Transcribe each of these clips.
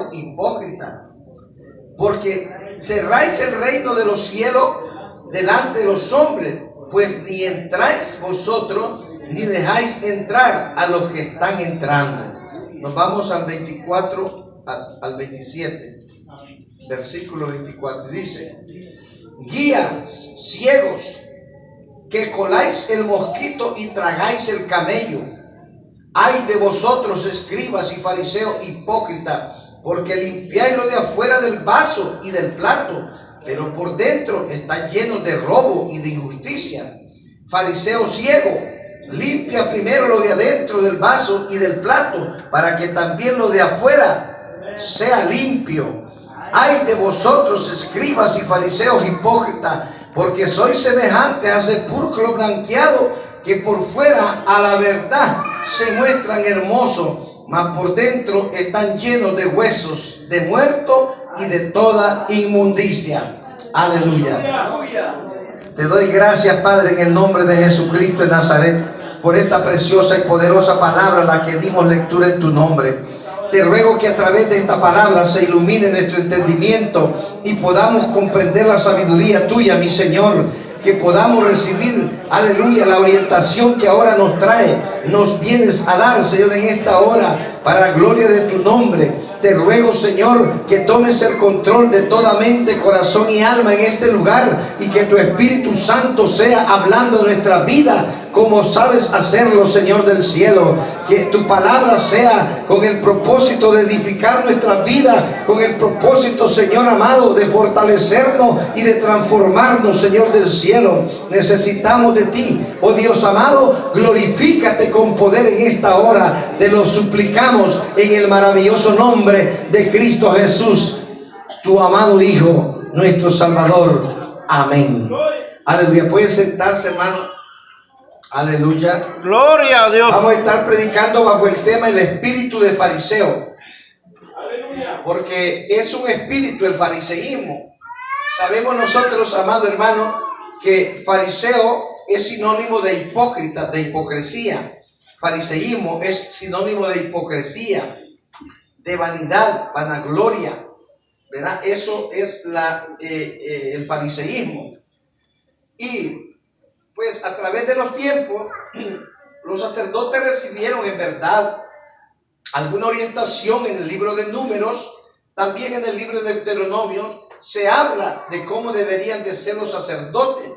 fariseo hipócrita, porque cerráis el reino de los cielos delante de los hombres, pues ni entráis vosotros, ni dejáis entrar a los que están entrando. Nos vamos al 24, al 27, versículo 24, dice: guías ciegos, que coláis el mosquito y tragáis el camello. Ay de vosotros, escribas y fariseos hipócritas, porque limpiáis lo de afuera del vaso y del plato, pero por dentro está lleno de robo y de injusticia. Fariseo ciego, limpia primero lo de adentro del vaso y del plato, para que también lo de afuera sea limpio. Ay de vosotros, escribas y fariseos hipócritas, porque sois semejantes a sepulcro blanqueado, que por fuera a la verdad se muestran hermosos, mas por dentro están llenos de huesos de muertos y de toda inmundicia. Aleluya. Te doy gracias, Padre, en el nombre de Jesucristo de Nazaret, por esta preciosa y poderosa palabra, la que dimos lectura en tu nombre. Te ruego que a través de esta palabra se ilumine nuestro entendimiento y podamos comprender la sabiduría tuya, mi Señor, que podamos recibir, aleluya, la orientación que ahora nos vienes a dar, Señor, en esta hora, para la gloria de tu nombre. Te ruego, Señor, que tomes el control de toda mente, corazón y alma en este lugar, y que tu Espíritu Santo sea hablando de nuestra vida como sabes hacerlo, Señor del cielo. Que tu palabra sea con el propósito de edificar nuestra vida, con el propósito, Señor amado, de fortalecernos y de transformarnos, Señor del cielo. Necesitamos de ti, oh Dios amado. Glorifícate con poder en esta hora. Te lo suplicamos en el maravilloso nombre de Cristo Jesús, tu amado Hijo, nuestro Salvador. Amén. Aleluya. Pueden sentarse, hermano. Aleluya. Gloria a Dios. Vamos a estar predicando bajo el tema el espíritu de fariseo. Aleluya. Porque es un espíritu el fariseísmo. Sabemos nosotros, amado hermano, que fariseo es sinónimo de hipócrita, de hipocresía. Fariseísmo es sinónimo de hipocresía, de vanidad, vanagloria, ¿verdad? Eso es el fariseísmo. Y pues a través de los tiempos, los sacerdotes recibieron en verdad alguna orientación en el libro de Números. También en el libro de Deuteronomio se habla de cómo deberían de ser los sacerdotes.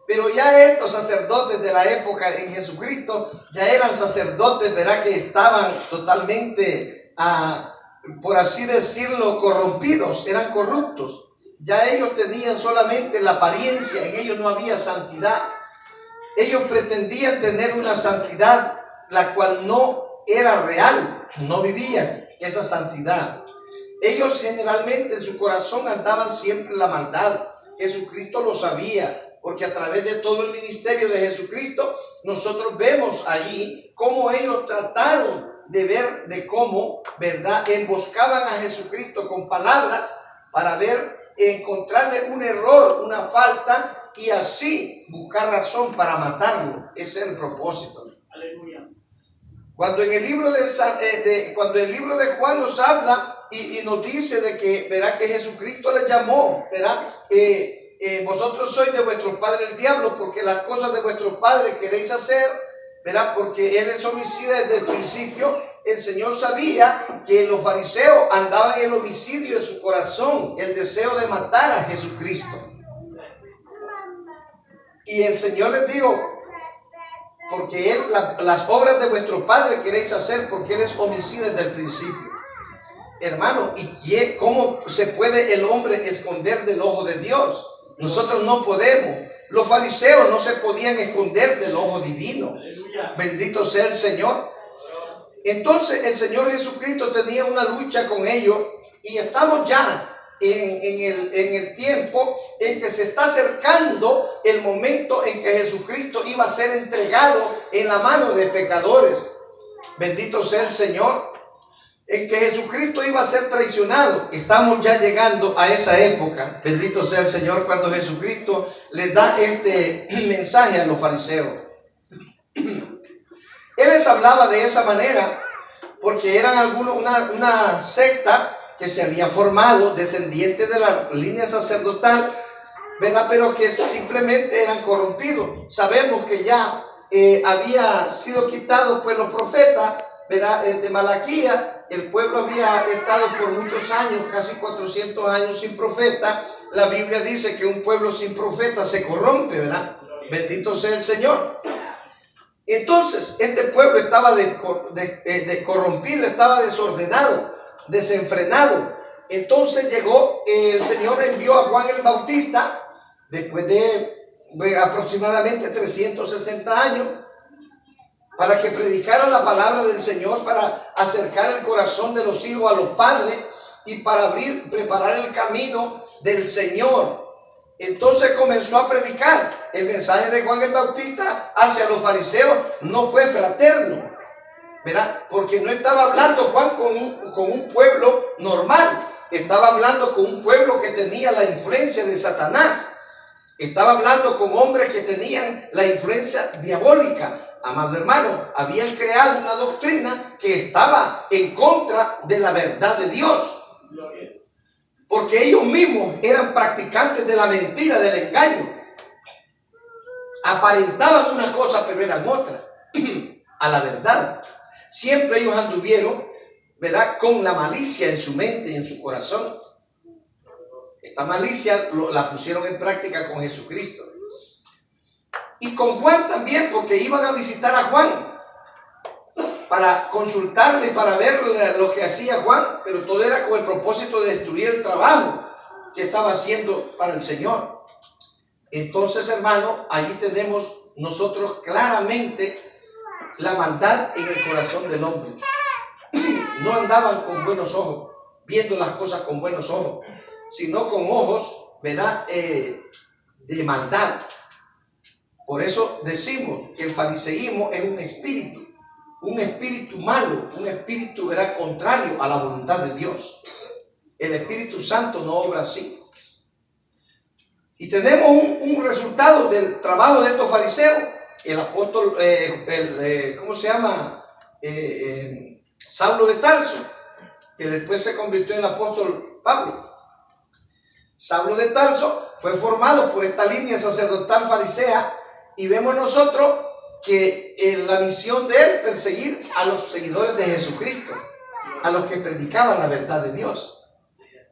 Pero ya estos sacerdotes de la época en Jesucristo ya eran sacerdotes, ¿verdad?, que estaban totalmente, por así decirlo, corrompidos, eran corruptos. Ya ellos tenían solamente la apariencia, en ellos no había santidad. Ellos pretendían tener una santidad la cual no era real, no vivían esa santidad. Ellos generalmente en su corazón andaban siempre en la maldad. Jesucristo lo sabía, porque a través de todo el ministerio de Jesucristo nosotros vemos allí cómo ellos trataron de ver de cómo, ¿verdad?, emboscaban a Jesucristo con palabras para encontrarle un error, una falta, y así buscar razón para matarlo. Ese es el propósito. Aleluya. Cuando en el libro de Juan nos habla y nos dice de que, verá, que Jesucristo les llamó, verá, vosotros sois de vuestro padre el diablo, porque las cosas de vuestro padre queréis hacer, verá, porque él es homicida desde el principio. El Señor sabía que los fariseos andaban en el homicidio en su corazón, el deseo de matar a Jesucristo. Y el Señor les dijo, porque las obras de vuestro padre queréis hacer, porque él es homicida desde el principio. Hermano, ¿y cómo se puede el hombre esconder del ojo de Dios? Nosotros no podemos. Los fariseos no se podían esconder del ojo divino. Bendito sea el Señor. Entonces el Señor Jesucristo tenía una lucha con ellos, y estamos ya en el tiempo en que se está acercando el momento en que Jesucristo iba a ser entregado en la mano de pecadores. Bendito sea el Señor. En que Jesucristo iba a ser traicionado. Estamos ya llegando a esa época. Bendito sea el Señor, cuando Jesucristo les da este mensaje a los fariseos. Él les hablaba de esa manera porque eran algunos una secta que se había formado, descendiente de la línea sacerdotal, ¿verdad? Pero que simplemente eran corrompidos. Sabemos que ya había sido quitado pues los profetas, ¿verdad? De Malaquías. El pueblo había estado por muchos años, casi 400 años sin profeta. La Biblia dice que un pueblo sin profeta se corrompe, ¿verdad? Bendito sea el Señor. Entonces, este pueblo estaba corrompido, estaba desordenado, desenfrenado. Entonces llegó, el Señor envió a Juan el Bautista, después de aproximadamente 360 años, para que predicara la palabra del Señor, para acercar el corazón de los hijos a los padres y para preparar el camino del Señor. Entonces comenzó a predicar. El mensaje de Juan el Bautista hacia los fariseos no fue fraterno, ¿verdad? Porque no estaba hablando Juan con un pueblo normal, estaba hablando con un pueblo que tenía la influencia de Satanás, estaba hablando con hombres que tenían la influencia diabólica. Amado hermano, habían creado una doctrina que estaba en contra de la verdad de Dios, porque ellos mismos eran practicantes de la mentira, del engaño. Aparentaban una cosa pero eran otra a la verdad. Siempre ellos anduvieron, ¿verdad?, con la malicia en su mente y en su corazón. Esta malicia la pusieron en práctica con Jesucristo. Y con Juan también, porque iban a visitar a Juan para consultarle, para ver lo que hacía Juan, pero todo era con el propósito de destruir el trabajo que estaba haciendo para el Señor. Entonces, hermano, allí tenemos nosotros claramente la maldad en el corazón del hombre. No andaban con buenos ojos, viendo las cosas con buenos ojos, sino con ojos, ¿verdad?, de maldad. Por eso decimos que el fariseísmo es un espíritu malo, un espíritu, ¿verdad?, contrario a la voluntad de Dios. El Espíritu Santo no obra así. Y tenemos un resultado del trabajo de estos fariseos. El apóstol, ¿cómo se llama? Saulo de Tarso, que después se convirtió en el apóstol Pablo. Saulo de Tarso fue formado por esta línea sacerdotal farisea, y vemos nosotros que la misión de él perseguir a los seguidores de Jesucristo, a los que predicaban la verdad de Dios,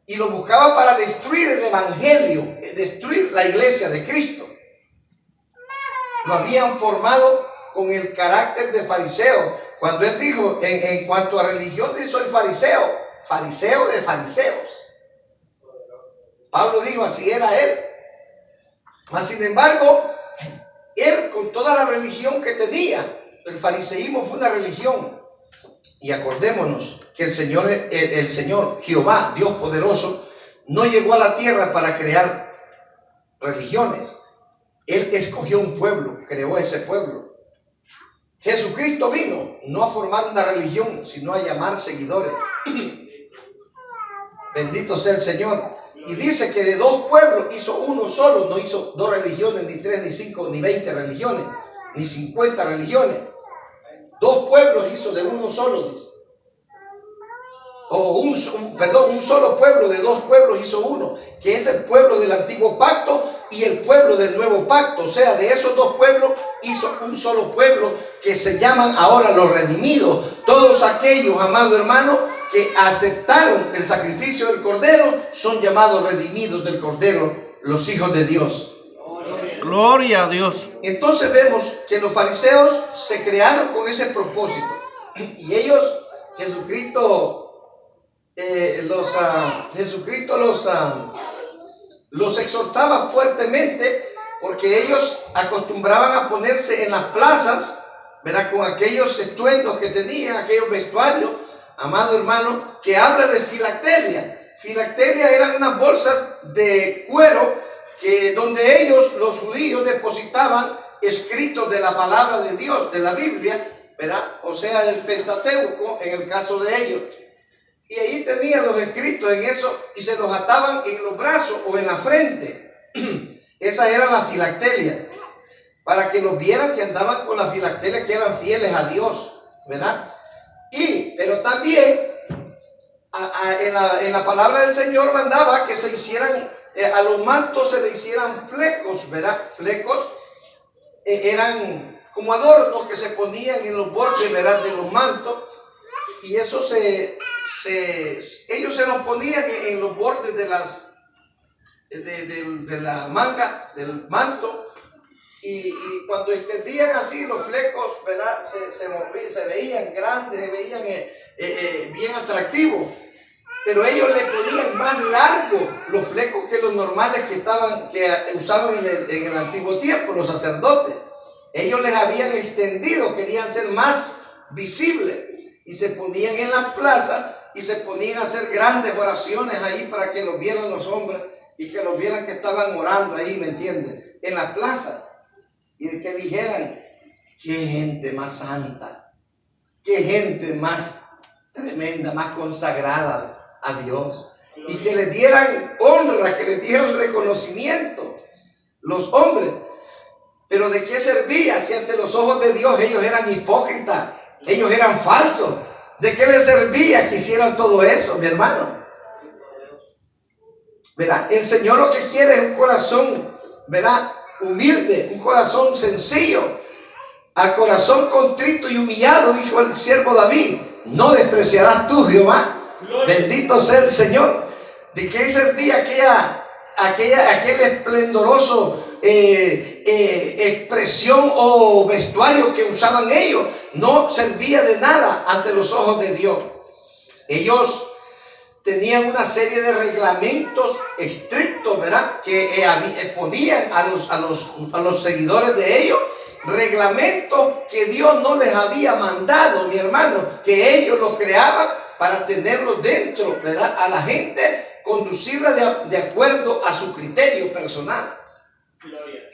y lo buscaba para destruir el evangelio, destruir la iglesia de Cristo. Lo habían formado con el carácter de fariseo. Cuando él dijo, en cuanto a religión, dice: soy fariseo, fariseo de fariseos. Pablo dijo, así era él. Mas sin embargo, él, con toda la religión que tenía, el fariseísmo fue una religión. Y acordémonos que el Señor Jehová, Dios poderoso, no llegó a la tierra para crear religiones. Él escogió un pueblo, creó ese pueblo. Jesucristo vino no a formar una religión, sino a llamar seguidores. Bendito sea el Señor. Y dice que de dos pueblos hizo uno solo, no hizo dos religiones, ni tres, ni cinco, ni 20 religiones, ni 50 religiones. Dos pueblos hizo de uno solo, dice. O un solo pueblo de dos pueblos hizo uno, que es el pueblo del antiguo pacto y el pueblo del nuevo pacto. O sea, de esos dos pueblos hizo un solo pueblo, que se llaman ahora los redimidos. Todos aquellos, amado hermano, que aceptaron el sacrificio del Cordero son llamados redimidos del Cordero, los hijos de Dios. Gloria a Dios. Entonces vemos que los fariseos se crearon con ese propósito, y ellos, Jesucristo los exhortaba fuertemente, porque ellos acostumbraban a ponerse en las plazas, ¿verdad?, con aquellos estuendos que tenían, aquellos vestuarios, amado hermano, que habla de filacteria. Filacteria eran unas bolsas de cuero donde ellos, los judíos, depositaban escritos de la palabra de Dios, de la Biblia, ¿verdad? O sea, del Pentateuco, en el caso de ellos. Y ahí tenían los escritos en eso, y se los ataban en los brazos o en la frente. Esa era la filacteria, para que los vieran que andaban con la filacteria, que eran fieles a Dios, ¿verdad? Pero también en la palabra del Señor mandaba que se hicieran, a los mantos se le hicieran flecos, ¿verdad? Flecos eran como adornos que se ponían en los bordes, ¿verdad?, de los mantos, y eso ellos se los ponían en los bordes de la manga del manto, y cuando extendían así los flecos, ¿verdad?, se veían grandes, se veían bien atractivos. Pero ellos le ponían más largos los flecos que los normales que usaban en el antiguo tiempo, los sacerdotes. Ellos les habían extendido, querían ser más visibles, y se ponían en la plaza y se ponían a hacer grandes oraciones ahí para que los vieran los hombres y que los vieran que estaban orando ahí, ¿me entiendes?, en la plaza, y que dijeran: qué gente más santa, qué gente más tremenda, más consagrada a Dios, y que le dieran honra, que le dieran reconocimiento los hombres. Pero ¿de qué servía si ante los ojos de Dios ellos eran hipócritas, ellos eran falsos? ¿De qué les servía que hicieran todo eso, mi hermano? Verá, el Señor lo que quiere es un corazón, verá, humilde, un corazón sencillo. Al corazón contrito y humillado, dijo el siervo David, no despreciarás tú, Jehová. Bendito sea el Señor. ¿De qué servía aquel esplendoroso expresión o vestuario que usaban ellos? No servía de nada ante los ojos de Dios. Ellos tenían una serie de reglamentos estrictos, ¿verdad?, que ponían a los seguidores de ellos, reglamentos que Dios no les había mandado, mi hermano, que ellos los creaban para tenerlos dentro, ¿verdad?, a la gente, conducirla de acuerdo a su criterio personal.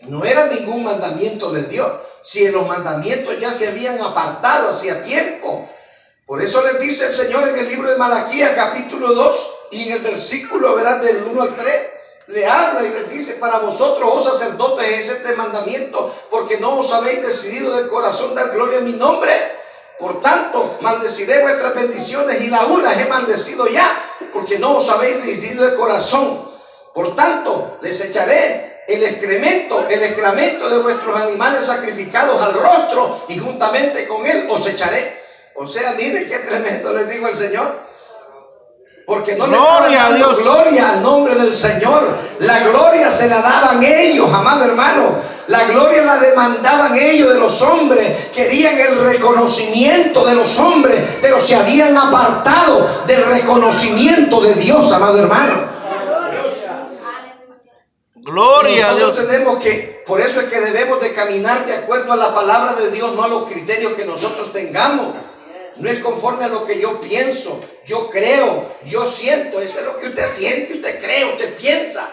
No era ningún mandamiento de Dios, si en los mandamientos ya se habían apartado hacía tiempo. Por eso les dice el Señor en el libro de Malaquías capítulo 2 y en el versículo, verán, del 1 al 3, le habla y les dice: para vosotros, oh sacerdotes, es este mandamiento, porque no os habéis decidido del corazón dar gloria a mi nombre. Por tanto, maldeciré vuestras bendiciones, y la las he maldecido ya, porque no os habéis decidido de corazón. Por tanto, les echaré el excremento de vuestros animales sacrificados al rostro, y juntamente con él os echaré. O sea, miren qué tremendo les digo el Señor. Porque no le estaban dando gloria al nombre del Señor. La gloria se la daban ellos, amado hermano. La gloria la demandaban ellos de los hombres. Querían el reconocimiento de los hombres, pero se habían apartado del reconocimiento de Dios, amado hermano. Gloria a Dios. Por eso es que debemos de caminar de acuerdo a la palabra de Dios, no a los criterios que nosotros tengamos. No es conforme a lo que yo pienso, yo creo, yo siento. Eso es lo que usted siente, usted cree, usted piensa.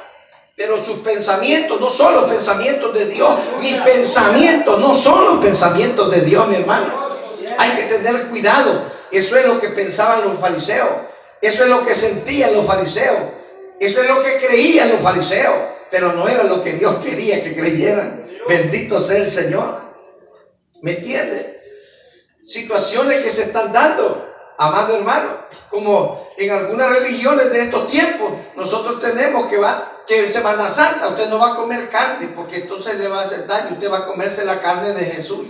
Pero sus pensamientos no son los pensamientos de Dios. Mis pensamientos no son los pensamientos de Dios, mi hermano. Hay que tener cuidado. Eso es lo que pensaban los fariseos. Eso es lo que sentían los fariseos. Eso es lo que creían los fariseos. Pero no era lo que Dios quería que creyeran. Bendito sea el Señor. ¿Me entiende? Situaciones que se están dando, amado hermano, como en algunas religiones de estos tiempos. Nosotros tenemos que en Semana Santa usted no va a comer carne, porque entonces le va a hacer daño. Usted va a comerse la carne de Jesús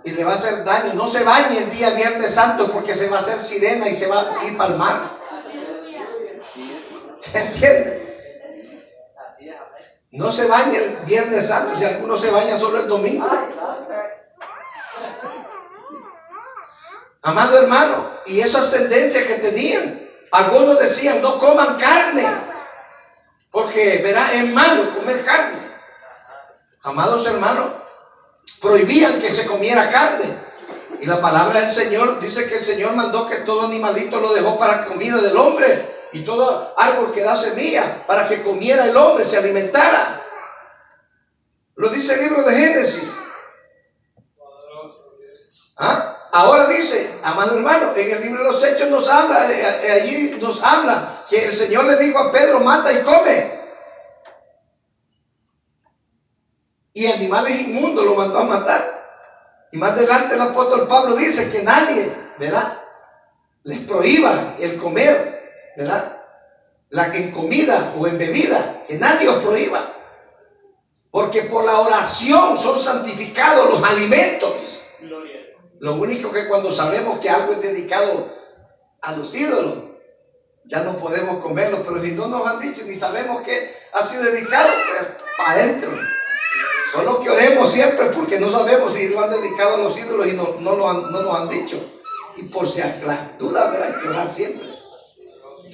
y le va a hacer daño. No se bañe el día Viernes Santo, porque se va a hacer sirena y se va a ir para el mar. ¿Entiende? No se bañe el Viernes Santo, si alguno se baña solo el domingo. Amado hermano, y esas tendencias que tenían, algunos decían: no coman carne, porque verá, es malo comer carne. Amados hermanos, prohibían que se comiera carne. Y la palabra del Señor dice que el Señor mandó que todo animalito lo dejó para comida del hombre, y todo árbol que da semilla para que comiera el hombre, se alimentara. Lo dice el libro de Génesis. ¿Ah? Ahora dice, amado hermano, en el libro de los Hechos nos habla, allí nos habla que el Señor le dijo a Pedro: mata y come. Y animales inmundos lo mandó a matar. Y más adelante el apóstol Pablo dice que nadie, ¿verdad?, les prohíba el comer, ¿verdad? En comida o en bebida, que nadie os prohíba. Porque por la oración son santificados los alimentos. Lo único que cuando sabemos que algo es dedicado a los ídolos, ya no podemos comerlo. Pero si no nos han dicho ni sabemos que ha sido dedicado, pues para adentro. Solo que oremos siempre porque no sabemos si lo han dedicado a los ídolos y no nos han dicho. Y por si las dudas, ¿verdad? Hay que orar siempre.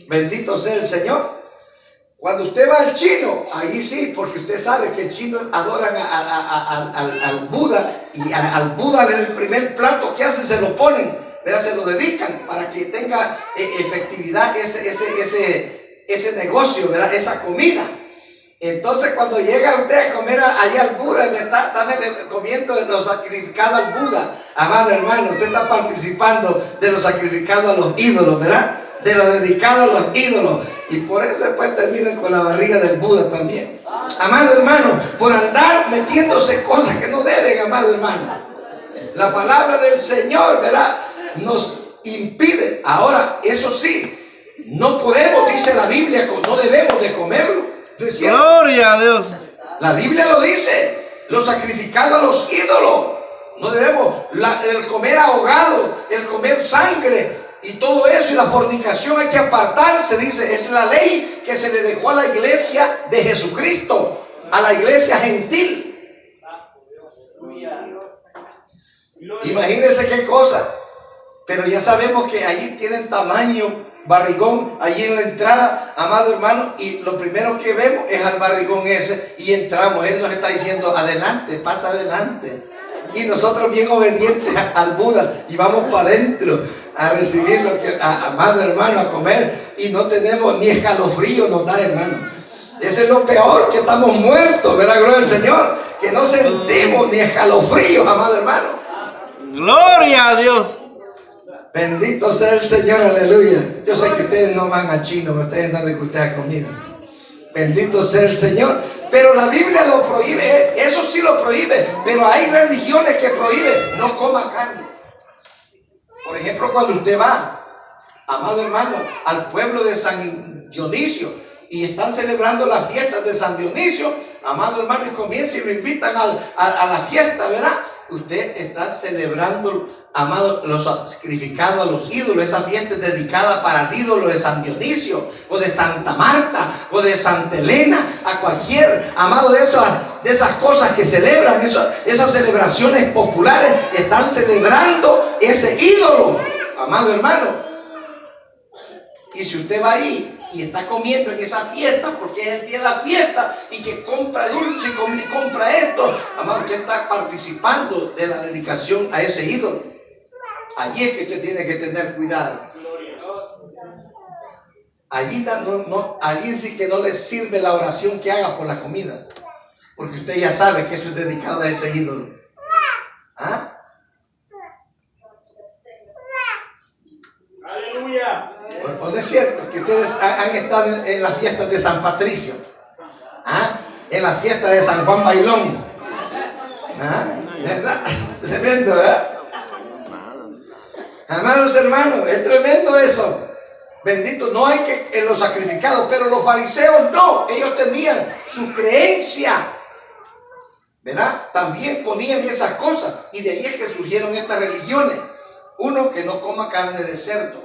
Bendito sea el Señor. Cuando usted va al chino, ahí sí, porque usted sabe que el chino adoran al Buda, y al Buda en el primer plato que hacen se lo ponen, ¿verdad? Se lo dedican para que tenga efectividad ese negocio, ¿verdad? Esa comida. Entonces cuando llega usted a comer allí al Buda, está comiendo lo sacrificado al Buda, amado hermano, usted está participando de lo sacrificado a los ídolos, ¿verdad? De lo dedicado a los ídolos. Y por eso después terminan con la barriga del Buda también. Amado hermano, por andar metiéndose cosas que no deben, amado hermano. La palabra del Señor, ¿verdad? Nos impide. Ahora, eso sí, no podemos, dice la Biblia, no debemos de comerlo. Gloria a Dios. La Biblia lo dice, lo sacrificado a los ídolos. No debemos, el comer ahogado, el comer sangre y todo eso, y la fornicación hay que apartarse, dice, es la ley que se le dejó a la iglesia de Jesucristo, a la iglesia gentil. Imagínense qué cosa. Pero ya sabemos que ahí tienen tamaño barrigón, allí en la entrada, amado hermano, y lo primero que vemos es al barrigón ese y entramos. Él nos está diciendo, adelante, pasa adelante. Y nosotros bien obedientes al Buda y vamos para adentro a recibir lo que, amado hermano, a comer, y no tenemos ni escalofrío nos da, hermano. Eso es lo peor, que estamos muertos, ¿verdad? Gloria al Señor, que no sentimos ni escalofríos, amado hermano. Gloria a Dios. Bendito sea el Señor, aleluya. Yo sé que ustedes no van al chino, ustedes no les gusta comida. Bendito sea el Señor. Pero la Biblia lo prohíbe, eso sí lo prohíbe. Pero hay religiones que prohíben, no coma carne. Por ejemplo, cuando usted va, amado hermano, al pueblo de San Dionisio y están celebrando las fiestas de San Dionisio, amado hermano, y comienza y lo invitan a la fiesta, ¿verdad? Usted está celebrando, amado, lo sacrificado a los ídolos. Esa fiesta es dedicada para el ídolo de San Dionisio, o de Santa Marta, o de Santa Elena, a cualquier, amado, de esas cosas que celebran, esas celebraciones populares, están celebrando ese ídolo, amado hermano. Y si usted va ahí y está comiendo en esa fiesta, porque es el día de la fiesta, y que compra dulce y compra esto, amado, usted está participando de la dedicación a ese ídolo. Allí es que usted tiene que tener cuidado. Allí sí que no le sirve la oración que haga por la comida, porque usted ya sabe que eso es dedicado a ese ídolo. ¿Ah? Aleluya. ¿O no es cierto que ustedes han estado en las fiestas de San Patricio? ¿Ah? En la fiesta de San Juan Bailón. ¿Ah? ¿Verdad? Tremendo, ¿verdad? Amados hermanos, es tremendo eso. Bendito, no hay que en los sacrificados, pero los fariseos no, ellos tenían su creencia, ¿verdad? También ponían esas cosas, y de ahí es que surgieron estas religiones. Uno, que no coma carne de cerdo.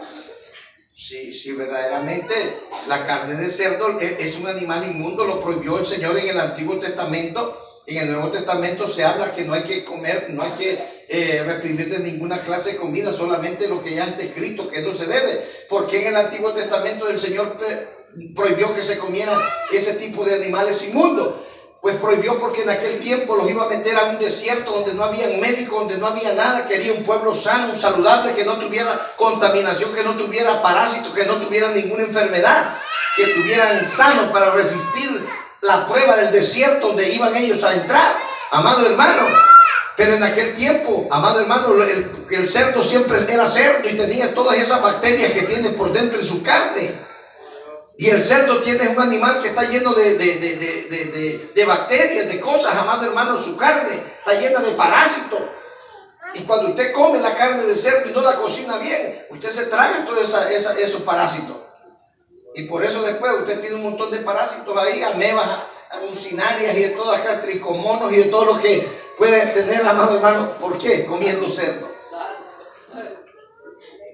Sí, verdaderamente la carne de cerdo es un animal inmundo, lo prohibió el Señor en el Antiguo Testamento. En el Nuevo Testamento se habla que no hay que comer, no hay que reprimir de ninguna clase de comida, solamente lo que ya está escrito que no se debe. Porque en el Antiguo Testamento el Señor prohibió que se comieran ese tipo de animales inmundos. Pues prohibió porque en aquel tiempo los iba a meter a un desierto donde no había médicos, donde no había nada. Quería un pueblo sano, saludable, que no tuviera contaminación, que no tuviera parásitos, que no tuviera ninguna enfermedad, que estuvieran sanos para resistir la prueba del desierto donde iban ellos a entrar, amado hermano. Pero en aquel tiempo, amado hermano, el cerdo siempre era cerdo y tenía todas esas bacterias que tiene por dentro en su carne. Y el cerdo tiene un animal que está lleno de bacterias, de cosas, amado hermano, su carne está llena de parásitos. Y cuando usted come la carne de cerdo y no la cocina bien, usted se traga todos esos parásitos. Y por eso después usted tiene un montón de parásitos ahí, amebas, alucinarias y de todas acá, tricomonos y de todo lo que puede tener, amado hermano. ¿Por qué? Comiendo cerdo.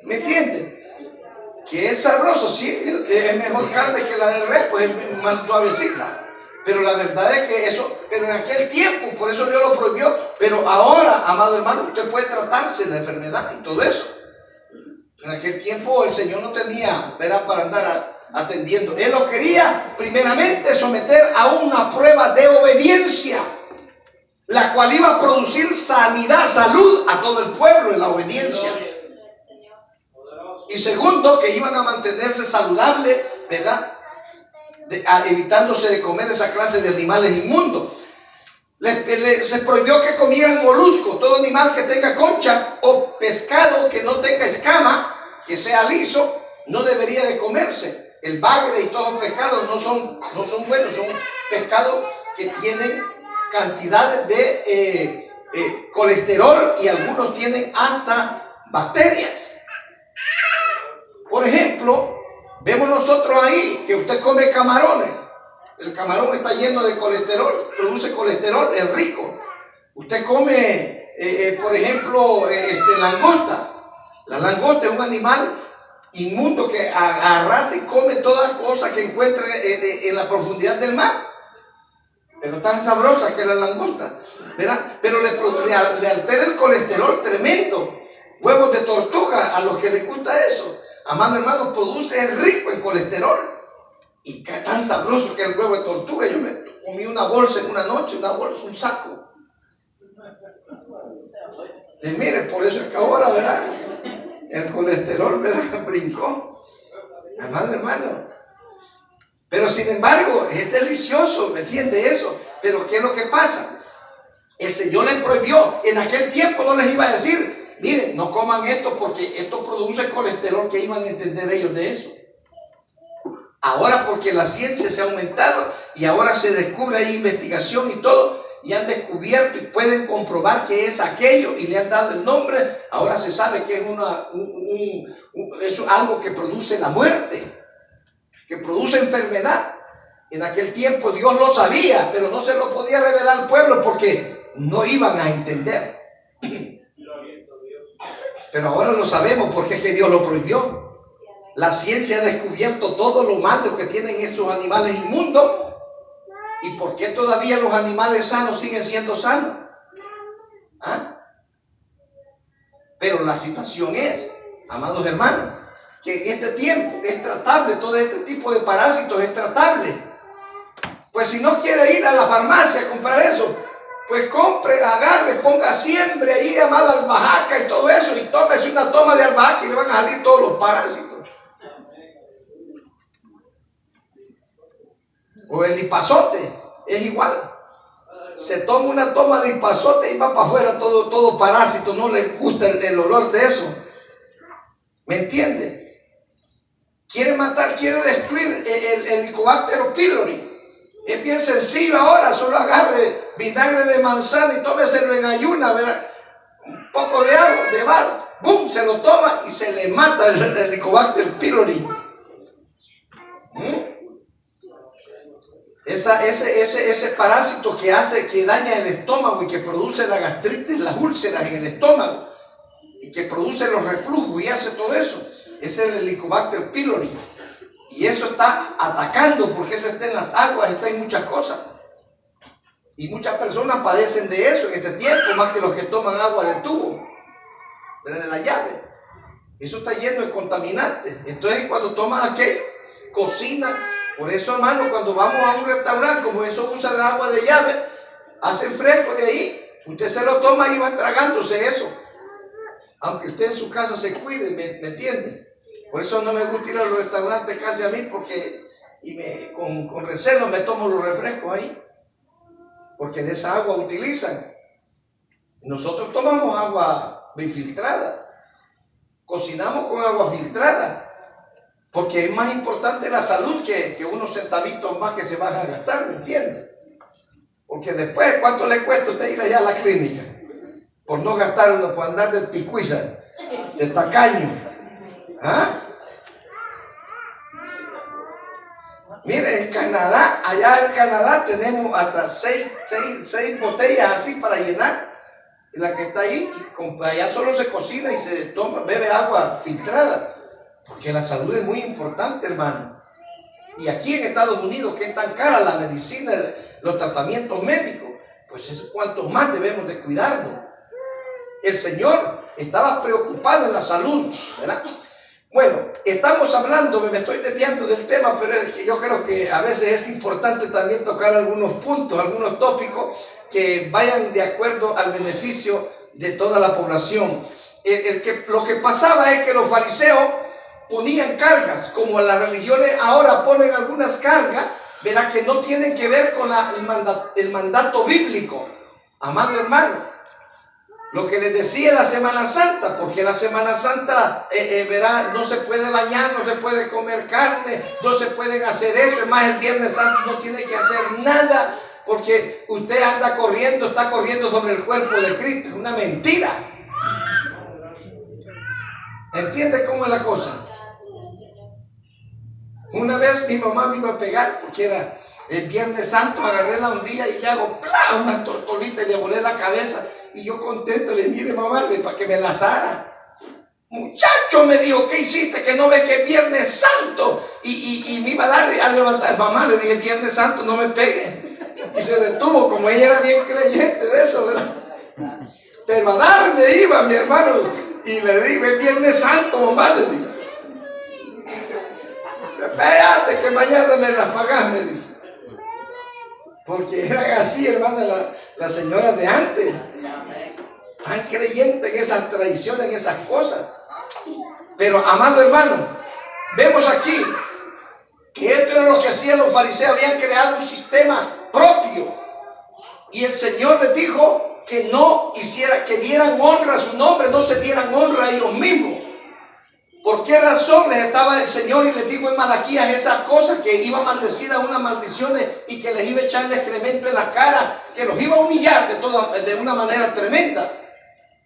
¿Me entiende? Que es sabroso, sí, es mejor carne que la de res, pues es más suavecita. Pero la verdad es que eso, pero en aquel tiempo, por eso Dios lo prohibió. Pero ahora, amado hermano, usted puede tratarse la enfermedad y todo eso. En aquel tiempo el Señor no tenía, era para andar atendiendo. Él lo quería primeramente someter a una prueba de obediencia, la cual iba a producir sanidad, salud a todo el pueblo en la obediencia. Y segundo, que iban a mantenerse saludables, ¿verdad? Evitándose de comer esa clase de animales inmundos. Se prohibió que comieran moluscos, todo animal que tenga concha, o pescado que no tenga escama, que sea liso, no debería de comerse. El bagre y todos los pescados no son buenos, son pescados que tienen cantidades de colesterol y algunos tienen hasta bacterias. Por ejemplo, vemos nosotros ahí que usted come camarones. El camarón está lleno de colesterol, produce colesterol, es rico. Usted come, por ejemplo, langosta. La langosta es un animal inmundo que arrasa y come toda cosa que encuentre en la profundidad del mar. Pero tan sabrosa que la langosta, ¿verdad? Pero le altera el colesterol tremendo. Huevos de tortuga, a los que les gusta eso. Amado hermano, produce, es rico en colesterol. Y tan sabroso que el huevo de tortuga. Yo me comí una bolsa en una noche, un saco. Y mire, por eso es que ahora, ¿verdad? El colesterol, ¿verdad? Brincó. Amado hermano. Pero sin embargo, es delicioso, ¿me entiende eso? Pero ¿qué es lo que pasa? El Señor les prohibió. En aquel tiempo no les iba a decir, miren, no coman esto porque esto produce colesterol. ¿Qué iban a entender ellos de eso? Ahora, porque la ciencia se ha aumentado y ahora se descubre, hay investigación y todo, y han descubierto y pueden comprobar que es aquello y le han dado el nombre. Ahora se sabe que es algo que produce la muerte, que produce enfermedad. En aquel tiempo Dios lo sabía, pero no se lo podía revelar al pueblo porque no iban a entender. Pero ahora lo sabemos porque es que Dios lo prohibió. La ciencia ha descubierto todo lo malo que tienen estos animales inmundos. ¿Y por qué todavía los animales sanos siguen siendo sanos? ¿Ah? Pero la situación es, amados hermanos, que en este tiempo es tratable, todo este tipo de parásitos es tratable. Pues si no quiere ir a la farmacia a comprar eso, pues compre, agarre, ponga siempre ahí, amada albahaca y todo eso, y tómese una toma de albahaca y le van a salir todos los parásitos. O el ipazote, es igual. Se toma una toma de ipazote y va para afuera todo parásito, no le gusta el olor de eso. ¿Me entiende? Quiere matar, quiere destruir el Helicobacter pylori. Es bien sencillo ahora, solo agarre vinagre de manzana y tómeselo en ayuna, ¿verdad? Un poco de agua, de barro, ¡bum! Se lo toma y se le mata el Helicobacter pylori. Ese parásito que daña el estómago y que produce la gastritis, las úlceras en el estómago y que produce los reflujos y hace todo eso, es el Helicobacter pylori. Y eso está atacando porque eso está en las aguas, está en muchas cosas. Y muchas personas padecen de eso en este tiempo, más que los que toman agua de tubo, de la llave. Eso está lleno de contaminantes. Entonces cuando toman aquello, cocinan. Por eso, hermano, cuando vamos a un restaurante, como eso usa el agua de llave, hacen fresco de ahí, usted se lo toma y va tragándose eso. Aunque usted en su casa se cuide, ¿me entiende? Por eso no me gusta ir a los restaurantes casi a mí, porque con recelo me tomo los refrescos ahí. Porque de esa agua utilizan. Nosotros tomamos agua bien filtrada. Cocinamos con agua filtrada. Porque es más importante la salud que unos centavitos más que se van a gastar, ¿me entiende? Porque después, ¿cuánto le cuesta usted ir allá a la clínica? por no gastar uno, por andar de ticuiza, de tacaño. ¿Ah? Mire, en Canadá, allá en Canadá tenemos hasta seis botellas así para llenar. Y la que está ahí, allá solo se cocina y se toma, bebe agua filtrada. Porque la salud es muy importante, hermano. Y aquí en Estados Unidos, que es tan cara la medicina, los tratamientos médicos, pues es cuanto más debemos de cuidarnos. El Señor estaba preocupado en la salud, ¿verdad? Bueno, estamos hablando, me estoy desviando del tema, pero es que yo creo que a veces es importante también tocar algunos puntos, algunos tópicos que vayan de acuerdo al beneficio de toda la población. Lo que pasaba es que los fariseos ponían cargas, como las religiones ahora ponen algunas cargas, verá que no tienen que ver con el mandato bíblico. Amado hermano, lo que les decía la Semana Santa, porque la Semana Santa, verá, no se puede bañar, no se puede comer carne, no se pueden hacer eso. Es más, el Viernes Santo no tiene que hacer nada, porque usted anda corriendo, está corriendo sobre el cuerpo de Cristo. Es una mentira. ¿Entiende cómo es la cosa? Una vez mi mamá me iba a pegar, porque era el Viernes Santo, agarré la ondilla y le hago ¡plá! Una tortolita y le volé la cabeza. Y yo contento le mire mamá, para que me lazara. Muchacho, me dijo, ¿qué hiciste? Que no ve que es Viernes Santo. Y me iba a dar a levantar. Mamá, le dije, Viernes Santo, no me pegue. Y se detuvo, como ella era bien creyente de eso, ¿verdad? Pero a darme iba mi hermano. Y le digo, es Viernes Santo, mamá, le digo. Espérate que mañana me las pagás, me dice. Porque eran así, hermano, las señoras de antes. Tan creyentes en esas tradiciones, en esas cosas. Pero, amado hermano, vemos aquí que esto era lo que hacían los fariseos. Habían creado un sistema propio. Y el Señor les dijo que no hiciera, que dieran honra a su nombre, no se dieran honra a ellos mismos. ¿Por qué razón les estaba el Señor y les dijo en Malaquías esas cosas? Que iba a maldecir a unas maldiciones y que les iba a echar el excremento en la cara, que los iba a humillar de una manera tremenda.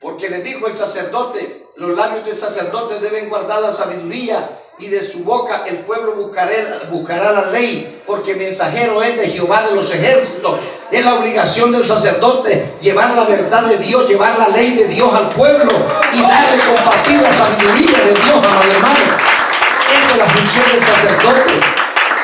Porque les dijo el sacerdote, los labios del sacerdote deben guardar la sabiduría y de su boca el pueblo buscará la ley, porque mensajero es de Jehová de los ejércitos. Es la obligación del sacerdote llevar la verdad de Dios, llevar la ley de Dios al pueblo y darle, compartir la sabiduría de Dios, amado hermano. Esa es la función del sacerdote.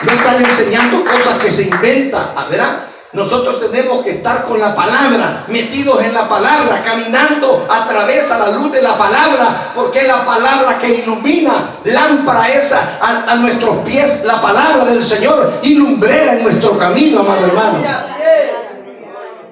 No estar enseñando cosas que se inventan, ¿verdad? Nosotros tenemos que estar con la palabra, metidos en la palabra, caminando a través a la luz de la palabra, porque es la palabra que ilumina, lámpara esa a nuestros pies, la palabra del Señor, y lumbrera en nuestro camino, amado hermano.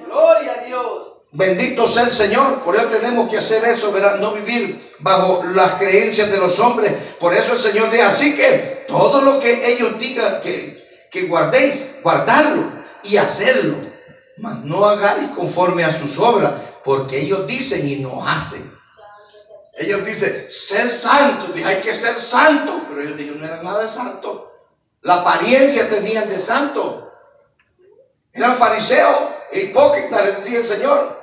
Gloria a Dios. Bendito sea el Señor. Por eso tenemos que hacer eso, ¿verdad? No vivir bajo las creencias de los hombres. Por eso el Señor dice, así que todo lo que ellos digan que guardéis, guardadlo y hacerlo, mas no hagáis conforme a sus obras, porque ellos dicen y no hacen. Ellos dicen, ser santos, hay que ser santos, pero ellos no eran nada de santos. La apariencia tenían de santos. Eran fariseos e hipócritas, les decía el Señor.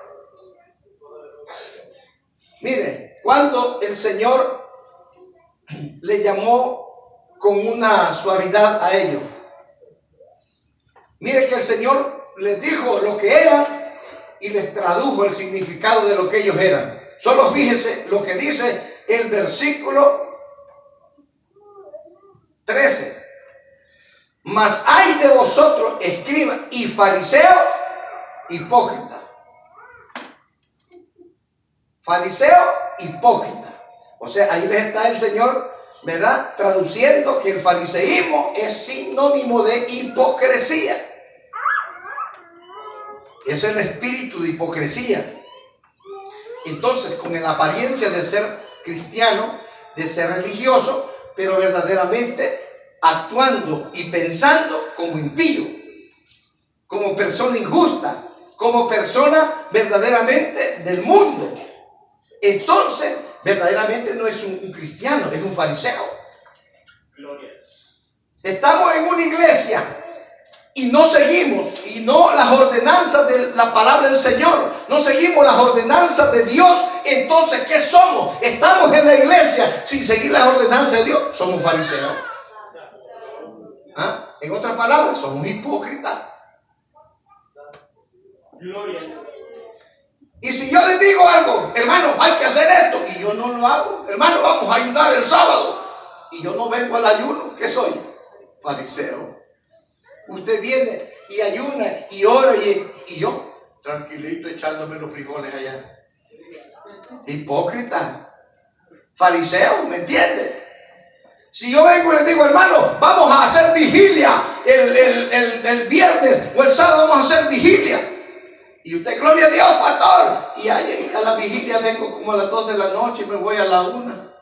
Mire, cuando el Señor le llamó con una suavidad a ellos, mire que el Señor les dijo lo que eran y les tradujo el significado de lo que ellos eran. Solo fíjese lo que dice el versículo 13. Mas hay de vosotros, escribas y fariseos, hipócritas. Fariseo, hipócrita. O sea, ahí les está el Señor, ¿verdad? Traduciendo que el fariseísmo es sinónimo de hipocresía. Es el espíritu de hipocresía. Entonces, con la apariencia de ser cristiano, de ser religioso, pero verdaderamente actuando y pensando como impío, como persona injusta, como persona verdaderamente del mundo. Entonces, verdaderamente no es un cristiano, es un fariseo. Estamos en una iglesia y no seguimos, y no las ordenanzas de la palabra del Señor, no seguimos las ordenanzas de Dios, entonces ¿qué somos? Estamos en la iglesia sin seguir las ordenanzas de Dios, somos fariseos. ¿Ah? En otras palabras, somos hipócritas. Y si yo les digo algo, hermano, hay que hacer esto, y yo no lo hago, hermano, vamos a ayunar el sábado, y yo no vengo al ayuno, ¿qué soy? Fariseo. Usted viene y ayuna y ora y yo tranquilito echándome los frijoles allá. Hipócrita. Fariseo, ¿me entiende? Si yo vengo y les digo, hermano, vamos a hacer vigilia el viernes o el sábado, vamos a hacer vigilia. Y usted, gloria a Dios, pastor. Y ahí a la vigilia vengo como a las 2 de la noche y me voy a la 1.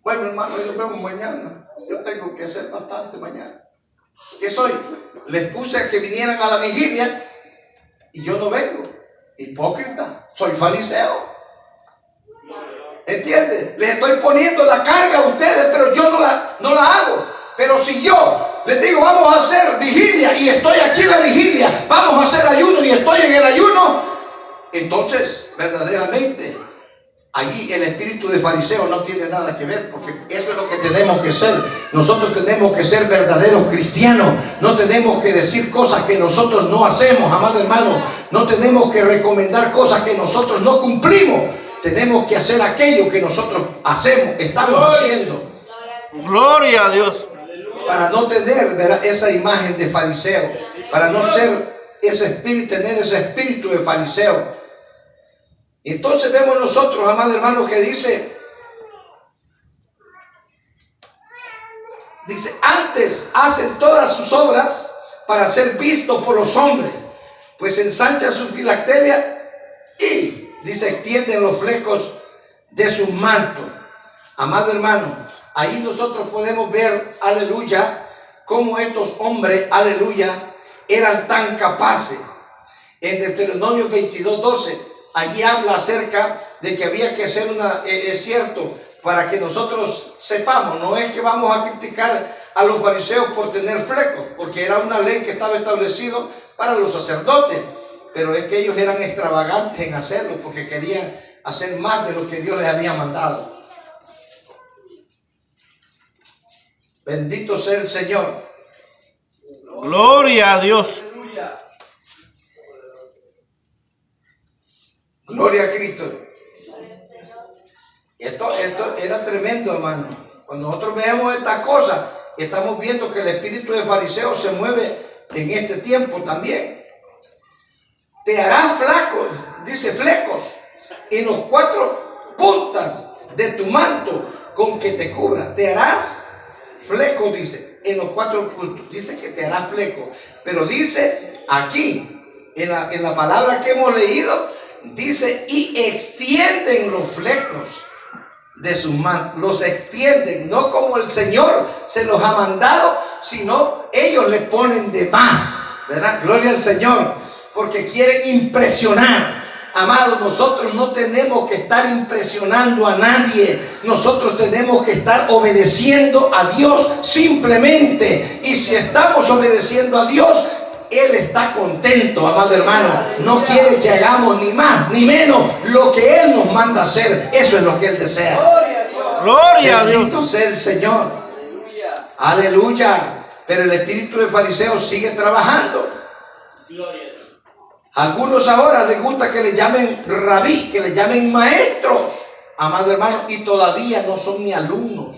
Bueno, hermano, yo nos vemos mañana. Yo tengo que hacer bastante mañana. ¿Qué soy? Les puse a que vinieran a la vigilia y yo no vengo. Hipócrita. Soy fariseo. ¿Entiende? Les estoy poniendo la carga a ustedes, pero yo no la hago. Pero si yo les digo, vamos a hacer vigilia y estoy aquí en la vigilia, vamos a hacer ayuno y estoy en el ayuno, entonces verdaderamente allí el espíritu de fariseo no tiene nada que ver, porque eso es lo que tenemos que ser. Nosotros tenemos que ser verdaderos cristianos. No tenemos que decir cosas que nosotros no hacemos, amado hermano. No tenemos que recomendar cosas que nosotros no cumplimos. Tenemos que hacer aquello que nosotros hacemos, estamos haciendo. Gloria a Dios. Para no tener, ¿verdad?, esa imagen de fariseo, para no ser ese espíritu, tener ese espíritu de fariseo. Entonces vemos nosotros, amados hermanos, que dice, antes hacen todas sus obras para ser vistos por los hombres, pues ensanchan su filacteria y, dice, extienden los flecos de sus mantos. Amado hermano, ahí nosotros podemos ver, aleluya, cómo estos hombres, aleluya, eran tan capaces. En Deuteronomio 22:12, allí habla acerca de que había que hacer es cierto, para que nosotros sepamos, no es que vamos a criticar a los fariseos por tener flecos, porque era una ley que estaba establecido para los sacerdotes, pero es que ellos eran extravagantes en hacerlo, porque querían hacer más de lo que Dios les había mandado. Bendito sea el Señor. Gloria a Dios. Gloria a Cristo. Esto era tremendo, hermano. Cuando nosotros vemos estas cosas, estamos viendo que el espíritu de fariseo se mueve en este tiempo también. Te harás flacos, dice, flecos en los 4 puntas de tu manto con que te cubra. Te harás fleco, dice, en los 4 puntos. Dice que te hará fleco. Pero dice aquí, en la palabra que hemos leído, dice, y extienden los flecos de sus mantos. Los extienden, no como el Señor se los ha mandado, sino ellos le ponen de más, ¿verdad? Gloria al Señor, porque quieren impresionar. Amados, nosotros no tenemos que estar impresionando a nadie. Nosotros tenemos que estar obedeciendo a Dios simplemente. Y si estamos obedeciendo a Dios, Él está contento, amado hermano. No quiere que hagamos ni más ni menos lo que Él nos manda hacer. Eso es lo que Él desea. Gloria a Dios. Bendito sea el Señor. Aleluya. Pero el espíritu de fariseo sigue trabajando. Algunos ahora les gusta que le llamen rabí, que le llamen maestros, amado hermano, y todavía no son ni alumnos.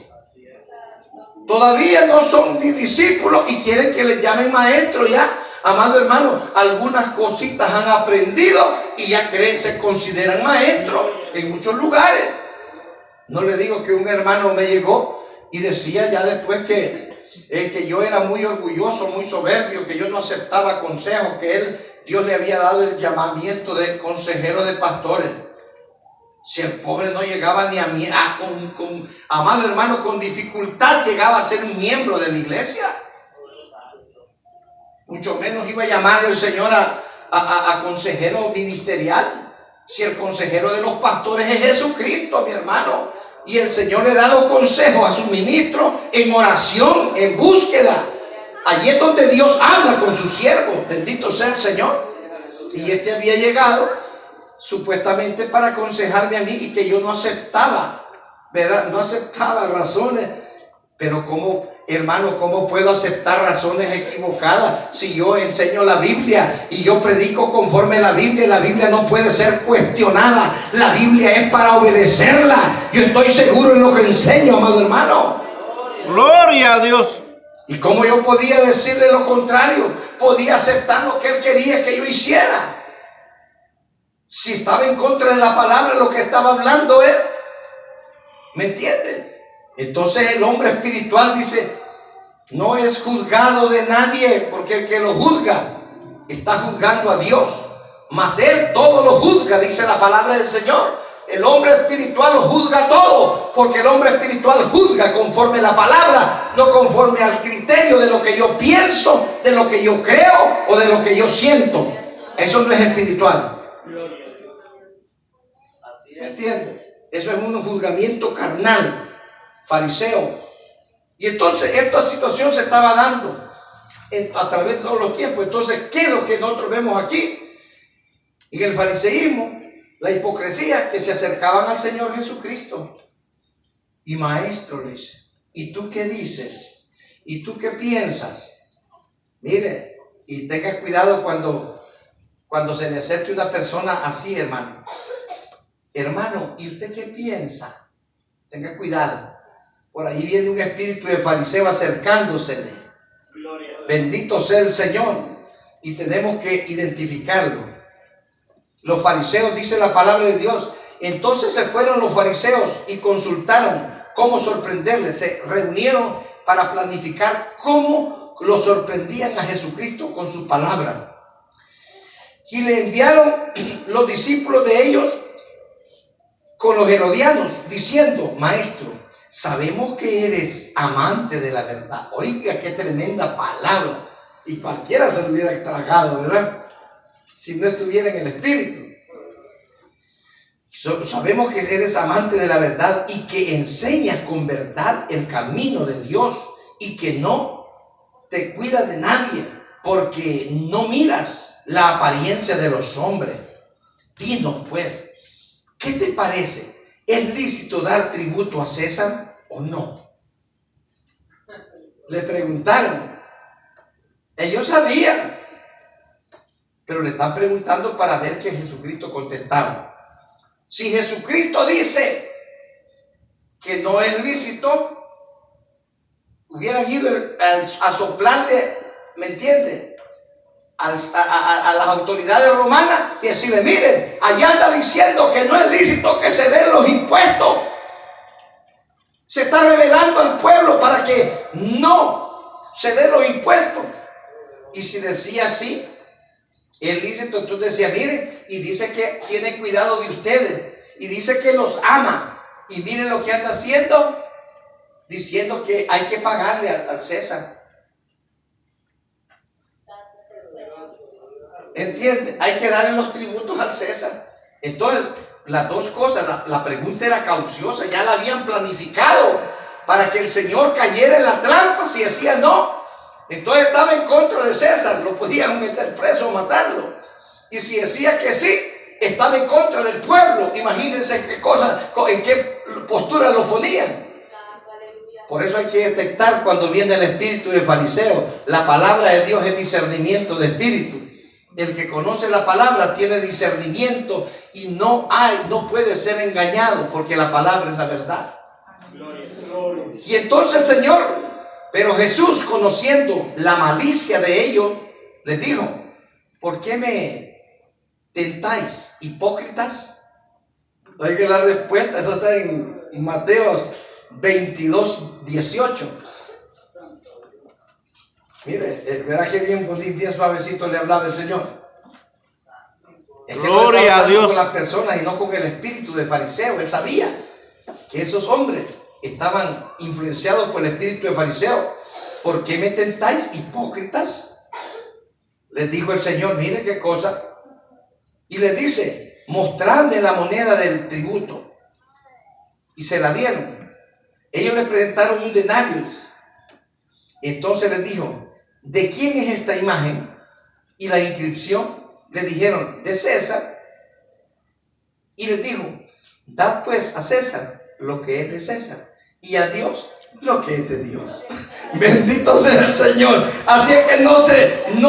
Todavía no son ni discípulos y quieren que les llamen maestros ya. Amado hermano, algunas cositas han aprendido y ya se consideran maestros en muchos lugares. No le digo que un hermano me llegó y decía ya después que yo era muy orgulloso, muy soberbio, que yo no aceptaba consejos, que Dios le había dado el llamamiento de consejero de pastores. Si el pobre no llegaba ni a mí, amado hermano, con dificultad llegaba a ser un miembro de la iglesia. Mucho menos iba a llamarle el Señor a consejero ministerial. Si el consejero de los pastores es Jesucristo, mi hermano, y el Señor le da los consejos a su ministro en oración, en búsqueda. allí es donde Dios habla con sus siervos, bendito sea el Señor. Y este había llegado supuestamente para aconsejarme a mí y que yo no aceptaba, ¿verdad? No aceptaba razones. Pero ¿cómo, hermano, cómo puedo aceptar razones equivocadas si yo enseño la Biblia y yo predico conforme a la Biblia? Y la Biblia no puede ser cuestionada. La Biblia es para obedecerla. Yo estoy seguro en lo que enseño, amado hermano. Gloria a Dios. ¿Y cómo yo podía decirle lo contrario? Podía aceptar lo que él quería que yo hiciera. Si estaba en contra de la palabra, lo que estaba hablando él. ¿Me entienden? Entonces el hombre espiritual dice, no es juzgado de nadie, porque el que lo juzga está juzgando a Dios. Mas él todo lo juzga, dice la palabra del Señor. El hombre espiritual lo juzga todo, porque el hombre espiritual juzga conforme a la palabra, no conforme al criterio de lo que yo pienso, de lo que yo creo o de lo que yo siento. Eso no es espiritual. ¿Me entiendes? Eso es un juzgamiento carnal, fariseo. Y entonces esta situación se estaba dando a través de todos los tiempos. Entonces, ¿qué es lo que nosotros vemos aquí? En el fariseísmo, la hipocresía, que se acercaban al Señor Jesucristo. Y maestro, le dice, ¿y tú qué dices? ¿Y tú qué piensas? Mire, y tenga cuidado cuando se le acerque una persona así, hermano. Hermano, ¿y usted qué piensa? Tenga cuidado. Por ahí viene un espíritu de fariseo acercándosele. Bendito sea el Señor. Y tenemos que identificarlo. Los fariseos, dice la palabra de Dios. Entonces se fueron los fariseos y consultaron cómo sorprenderle. Se reunieron para planificar cómo lo sorprendían a Jesucristo con su palabra. Y le enviaron los discípulos de ellos con los herodianos, diciendo, maestro, sabemos que eres amante de la verdad. Oiga, qué tremenda palabra. Y cualquiera se lo hubiera tragado, ¿verdad? Si no estuviera en el espíritu. Sabemos que eres amante de la verdad y que enseñas con verdad el camino de Dios y que no te cuidas de nadie porque no miras la apariencia de los hombres. Dinos pues, ¿qué te parece? ¿Es lícito dar tributo a César o no? Le preguntaron. Ellos sabían, pero le están preguntando para ver que Jesucristo contestaba. Si Jesucristo dice que no es lícito, hubieran ido a soplarle, ¿me entiende? A las autoridades romanas y decirle, miren, allá anda diciendo que no es lícito que se den los impuestos. Se está revelando al pueblo para que no se den los impuestos. Y si decía así, es lícito, entonces decía, miren, y dice que tiene cuidado de ustedes, y dice que los ama, y miren lo que anda haciendo, diciendo que hay que pagarle al César. ¿Entiende? Hay que darle los tributos al César. Entonces, las dos cosas, la pregunta era cauciosa, ya la habían planificado para que el Señor cayera en la trampa si decía no. Entonces estaba en contra de César, lo podían meter preso o matarlo. Y si decía que sí, estaba en contra del pueblo. Imagínense qué cosa, en qué postura lo ponían. Por eso hay que detectar cuando viene el espíritu de fariseo. La palabra de Dios es discernimiento de espíritu. El que conoce la palabra tiene discernimiento y no puede ser engañado porque la palabra es la verdad. Y entonces el Señor, pero Jesús, conociendo la malicia de ellos, les dijo, ¿por qué me tentáis, hipócritas? Oiga la respuesta, eso está en Mateo 22:18. Mire, verá que bien suavecito le hablaba el Señor. Es que Gloria no a Dios. con las personas y no con el espíritu de fariseo. Él sabía que esos hombres estaban influenciados por el espíritu de fariseo. ¿Por qué me tentáis, hipócritas? Les dijo el Señor, mire qué cosa. Y les dice, mostradme la moneda del tributo. Y se la dieron. Ellos le presentaron un denario. Entonces les dijo, ¿de quién es esta imagen y la inscripción? Le dijeron, de César. Y les dijo, dad pues a César lo que es de César y a Dios lo que es de Dios. Bendito sea el Señor. Así es que no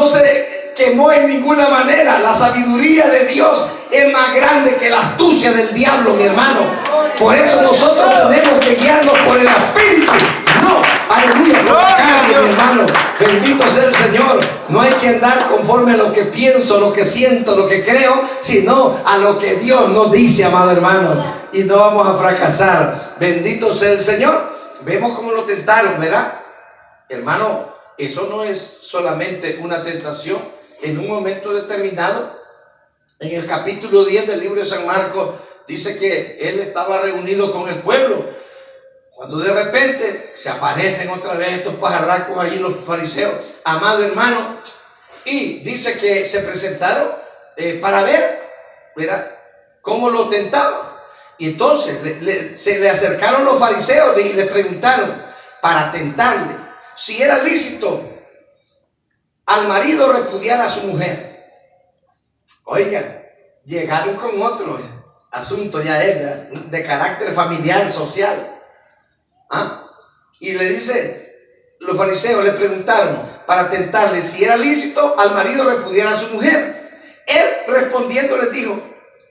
se quemó en ninguna manera. La sabiduría de Dios es más grande que la astucia del diablo, mi hermano. Por eso nosotros tenemos que guiarnos por el Espíritu. No, aleluya, por la carne, mi hermano. Bendito sea el Señor. No hay que andar conforme a lo que pienso, lo que siento, lo que creo, sino a lo que Dios nos dice, amado hermano. Y no vamos a fracasar. Bendito sea el Señor. Vemos cómo lo tentaron, ¿verdad? Hermano, eso no es solamente una tentación. En un momento determinado, en el capítulo 10 del libro de San Marcos, dice que él estaba reunido con el pueblo, cuando de repente se aparecen otra vez estos pajarracos allí, los fariseos, amado hermano, y dice que se presentaron para ver, ¿verdad?, cómo lo tentaban. Y entonces se le acercaron los fariseos y le preguntaron para tentarle si era lícito al marido repudiar a su mujer. Oigan, llegaron con otro asunto ya de carácter familiar, social. Y le dice, los fariseos le preguntaron para tentarle si era lícito al marido repudiar a su mujer. Él respondiendo les dijo,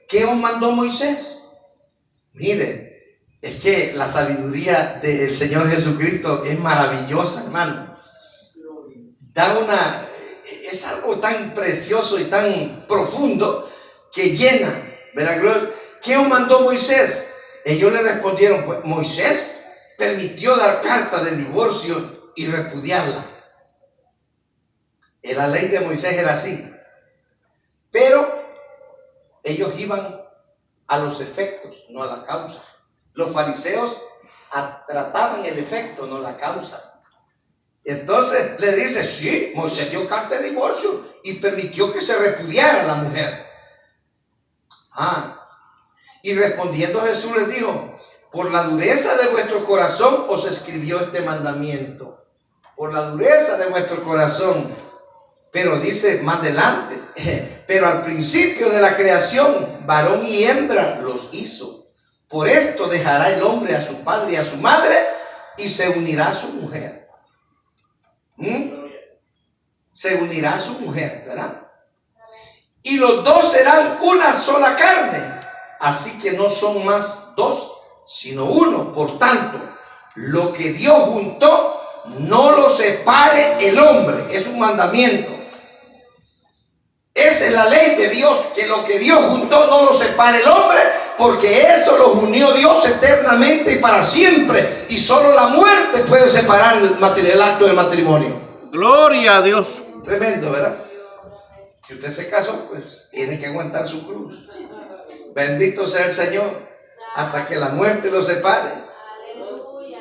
¿qué os mandó Moisés? Miren, es que la sabiduría del Señor Jesucristo es maravillosa, hermano. Es algo tan precioso y tan profundo que llena, ¿verdad? ¿Qué os mandó Moisés? Ellos le respondieron, pues Moisés permitió dar carta de divorcio y repudiarla. En la ley de Moisés era así. Pero ellos iban a los efectos, no a la causa. Los fariseos trataban el efecto, no la causa. Entonces le dice, sí, Moisés dio carta de divorcio y permitió que se repudiara a la mujer. Y respondiendo Jesús les dijo, por la dureza de vuestro corazón os escribió este mandamiento. Por la dureza de vuestro corazón. Pero dice más adelante, pero al principio de la creación, varón y hembra los hizo. Por esto dejará el hombre a su padre y a su madre y se unirá a su mujer. Se unirá a su mujer, ¿verdad? Y los dos serán una sola carne. Así que no son más dos, sino uno. Por tanto, lo que Dios juntó, no lo separe el hombre. Es un mandamiento. Esa es la ley de Dios, que lo que Dios juntó no lo separe el hombre, porque eso lo unió Dios eternamente y para siempre. Y solo la muerte puede separar el acto del matrimonio. Gloria a Dios. Tremendo, ¿verdad? Si usted se casó, pues tiene que aguantar su cruz. Bendito sea el Señor, hasta que la muerte lo separe.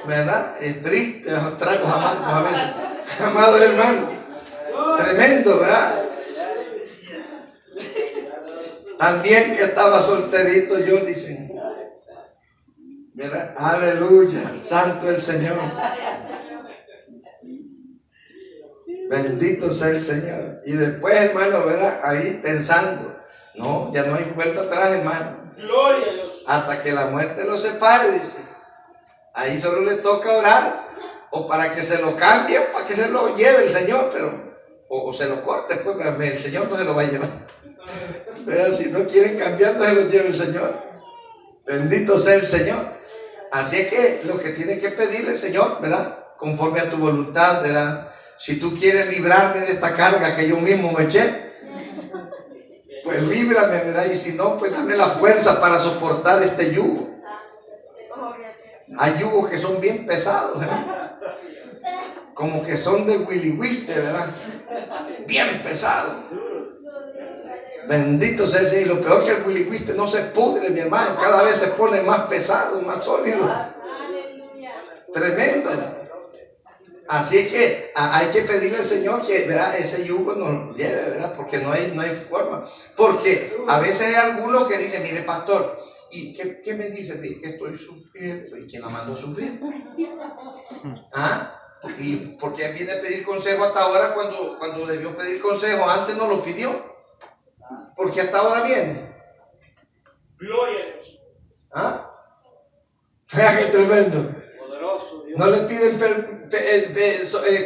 ¿Verdad? Es triste, los tragos amargos a veces. Amado hermano, tremendo, ¿verdad? También que estaba solterito yo, dicen. Mira, aleluya, santo el Señor. Bendito sea el Señor. Y después, hermano, ¿verdad? Ahí pensando, no, ya no hay vuelta atrás, hermano. Gloria a Dios. Hasta que la muerte lo separe, dice. Ahí solo le toca orar, o para que se lo cambie, o para que se lo lleve el Señor, pero, o se lo corte, pues el Señor no se lo va a llevar. Pero si no quieren cambiar, no se lo lleve el Señor. Bendito sea el Señor. Así es que lo que tiene que pedirle, Señor, ¿verdad? Conforme a tu voluntad, ¿verdad? Si tú quieres librarme de esta carga que yo mismo me eché, pues líbrame, ¿verdad? Y si no, pues dame la fuerza para soportar este yugo. Hay yugos que son bien pesados, ¿verdad? Como que son de Willy Wiste, ¿verdad? Bien pesados. Bendito sea el Señor. Y lo peor que el Willy Wiste no se pudre, mi hermano. Cada vez se pone más pesado, más sólido. Tremendo. Así es que hay que pedirle al Señor que, ¿verdad?, ese yugo nos lleve, ¿verdad? Porque no hay forma. Porque a veces hay algunos que dicen, mire, pastor, ¿y qué me dice? Que estoy sufriendo. ¿Y quién la mandó a sufrir? ¿Y por qué viene a pedir consejo hasta ahora cuando debió pedir consejo? Antes no lo pidió. ¿Por qué hasta ahora viene? Gloria a Dios. ¿Ah? Vean qué tremendo. Poderoso Dios. No le piden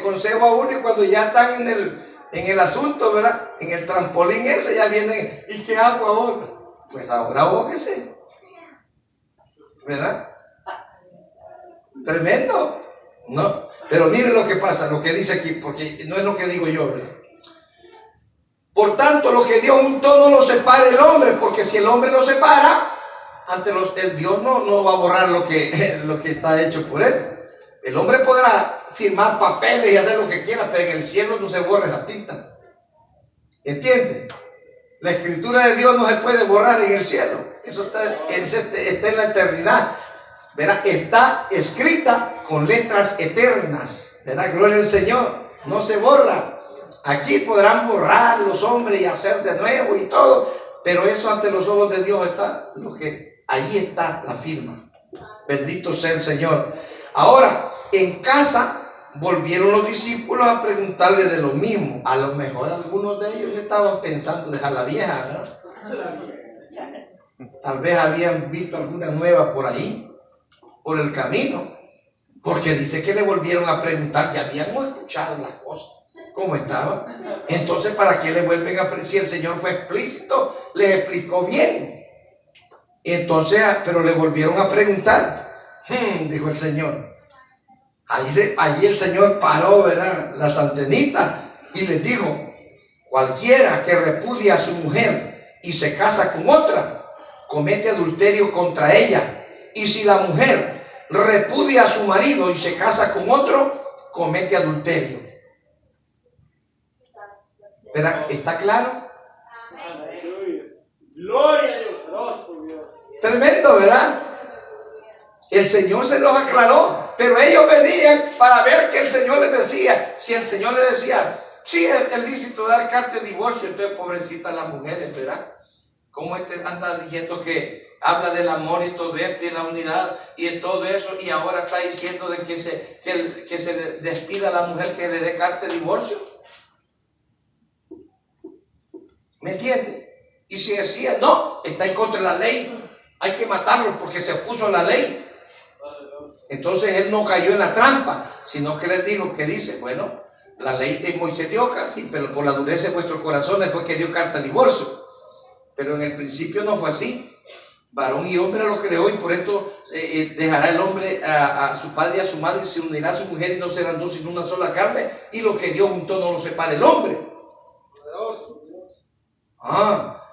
consejo a uno y cuando ya están en el asunto, ¿verdad? En el trampolín ese ya vienen. ¿Y qué hago ahora? Pues ahora abóquese. ¿Verdad? Tremendo. No. Pero miren lo que pasa, lo que dice aquí, porque no es lo que digo yo, ¿verdad? Por tanto, lo que Dios juntó no lo separa el hombre, porque si el hombre lo separa, el Dios no va a borrar lo que está hecho por él. El hombre podrá firmar papeles y hacer lo que quiera, pero en el cielo no se borra esa tinta. ¿Entienden? La escritura de Dios no se puede borrar en el cielo. Eso está en la eternidad. ¿Verdad? Está escrita con letras eternas. ¿Verdad? Gloria al Señor. No se borra. Aquí podrán borrar los hombres y hacer de nuevo y todo, pero eso ante los ojos de Dios está ahí está la firma. Bendito sea el Señor. Ahora, en casa volvieron los discípulos a preguntarle de lo mismo. A lo mejor algunos de ellos estaban pensando dejar la vieja, ¿verdad? Tal vez habían visto alguna nueva por ahí, por el camino, porque dice que le volvieron a preguntar, ya habíamos escuchado las cosas, cómo estaban. Entonces, ¿para qué le vuelven a preguntar? Si el Señor fue explícito, les explicó bien. Entonces, pero le volvieron a preguntar. Dijo el Señor. Allí el Señor paró, ¿verdad?, las antenitas y les dijo: cualquiera que repudia a su mujer y se casa con otra, comete adulterio contra ella. Y si la mujer repudia a su marido y se casa con otro, comete adulterio. ¿Verdad? ¿Está claro? Aleluya. Gloria a Dios. Poderoso Dios. Tremendo, ¿verdad? El Señor se los aclaró, pero ellos venían para ver qué el Señor les decía. Si el Señor les decía, sí, es lícito dar carta de divorcio, entonces pobrecita las mujeres, ¿verdad? Como anda diciendo que habla del amor y todo esto, y la unidad y en todo eso, y ahora está diciendo de que se despida a la mujer que le dé carta de divorcio. ¿Me entiende? Y si decía, no, está en contra de la ley, hay que matarlo porque se opuso a la ley. Entonces él no cayó en la trampa, sino que les dijo, que dice, bueno, la ley de Moisés dio carta, pero por la dureza de vuestros corazones fue que dio carta de divorcio. Pero en el principio no fue así. Varón y hombre lo creó, y por esto dejará el hombre a su padre y a su madre, y se unirá a su mujer, y no serán dos sino una sola carne, y lo que Dios juntó no lo separa el hombre.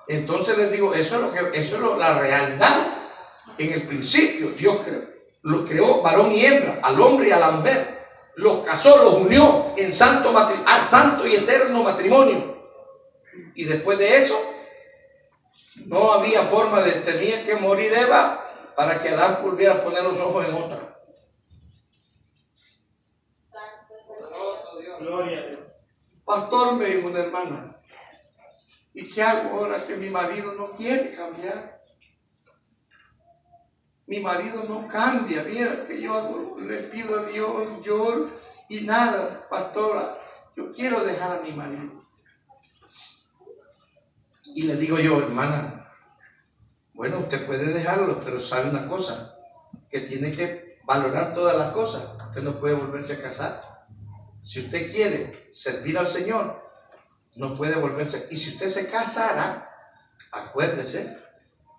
Entonces les digo, eso es la realidad. En el principio Dios lo creó varón y hembra, al hombre y a la mujer, los casó, los unió en santo y eterno matrimonio. Y después de eso no había forma tenía que morir Eva para que Adán pudiera poner los ojos en otra. Gloria a Dios. Pastor, me dijo una hermana, ¿y qué hago ahora que mi marido no quiere cambiar? Mi marido no cambia. Mira que yo le pido a Dios, lloro y nada. Pastora, yo quiero dejar a mi marido. Y le digo yo, hermana, bueno, usted puede dejarlo, pero sabe una cosa, que tiene que valorar todas las cosas. Usted no puede volverse a casar. Si usted quiere servir al Señor, no puede volverse. Y si usted se casara, acuérdese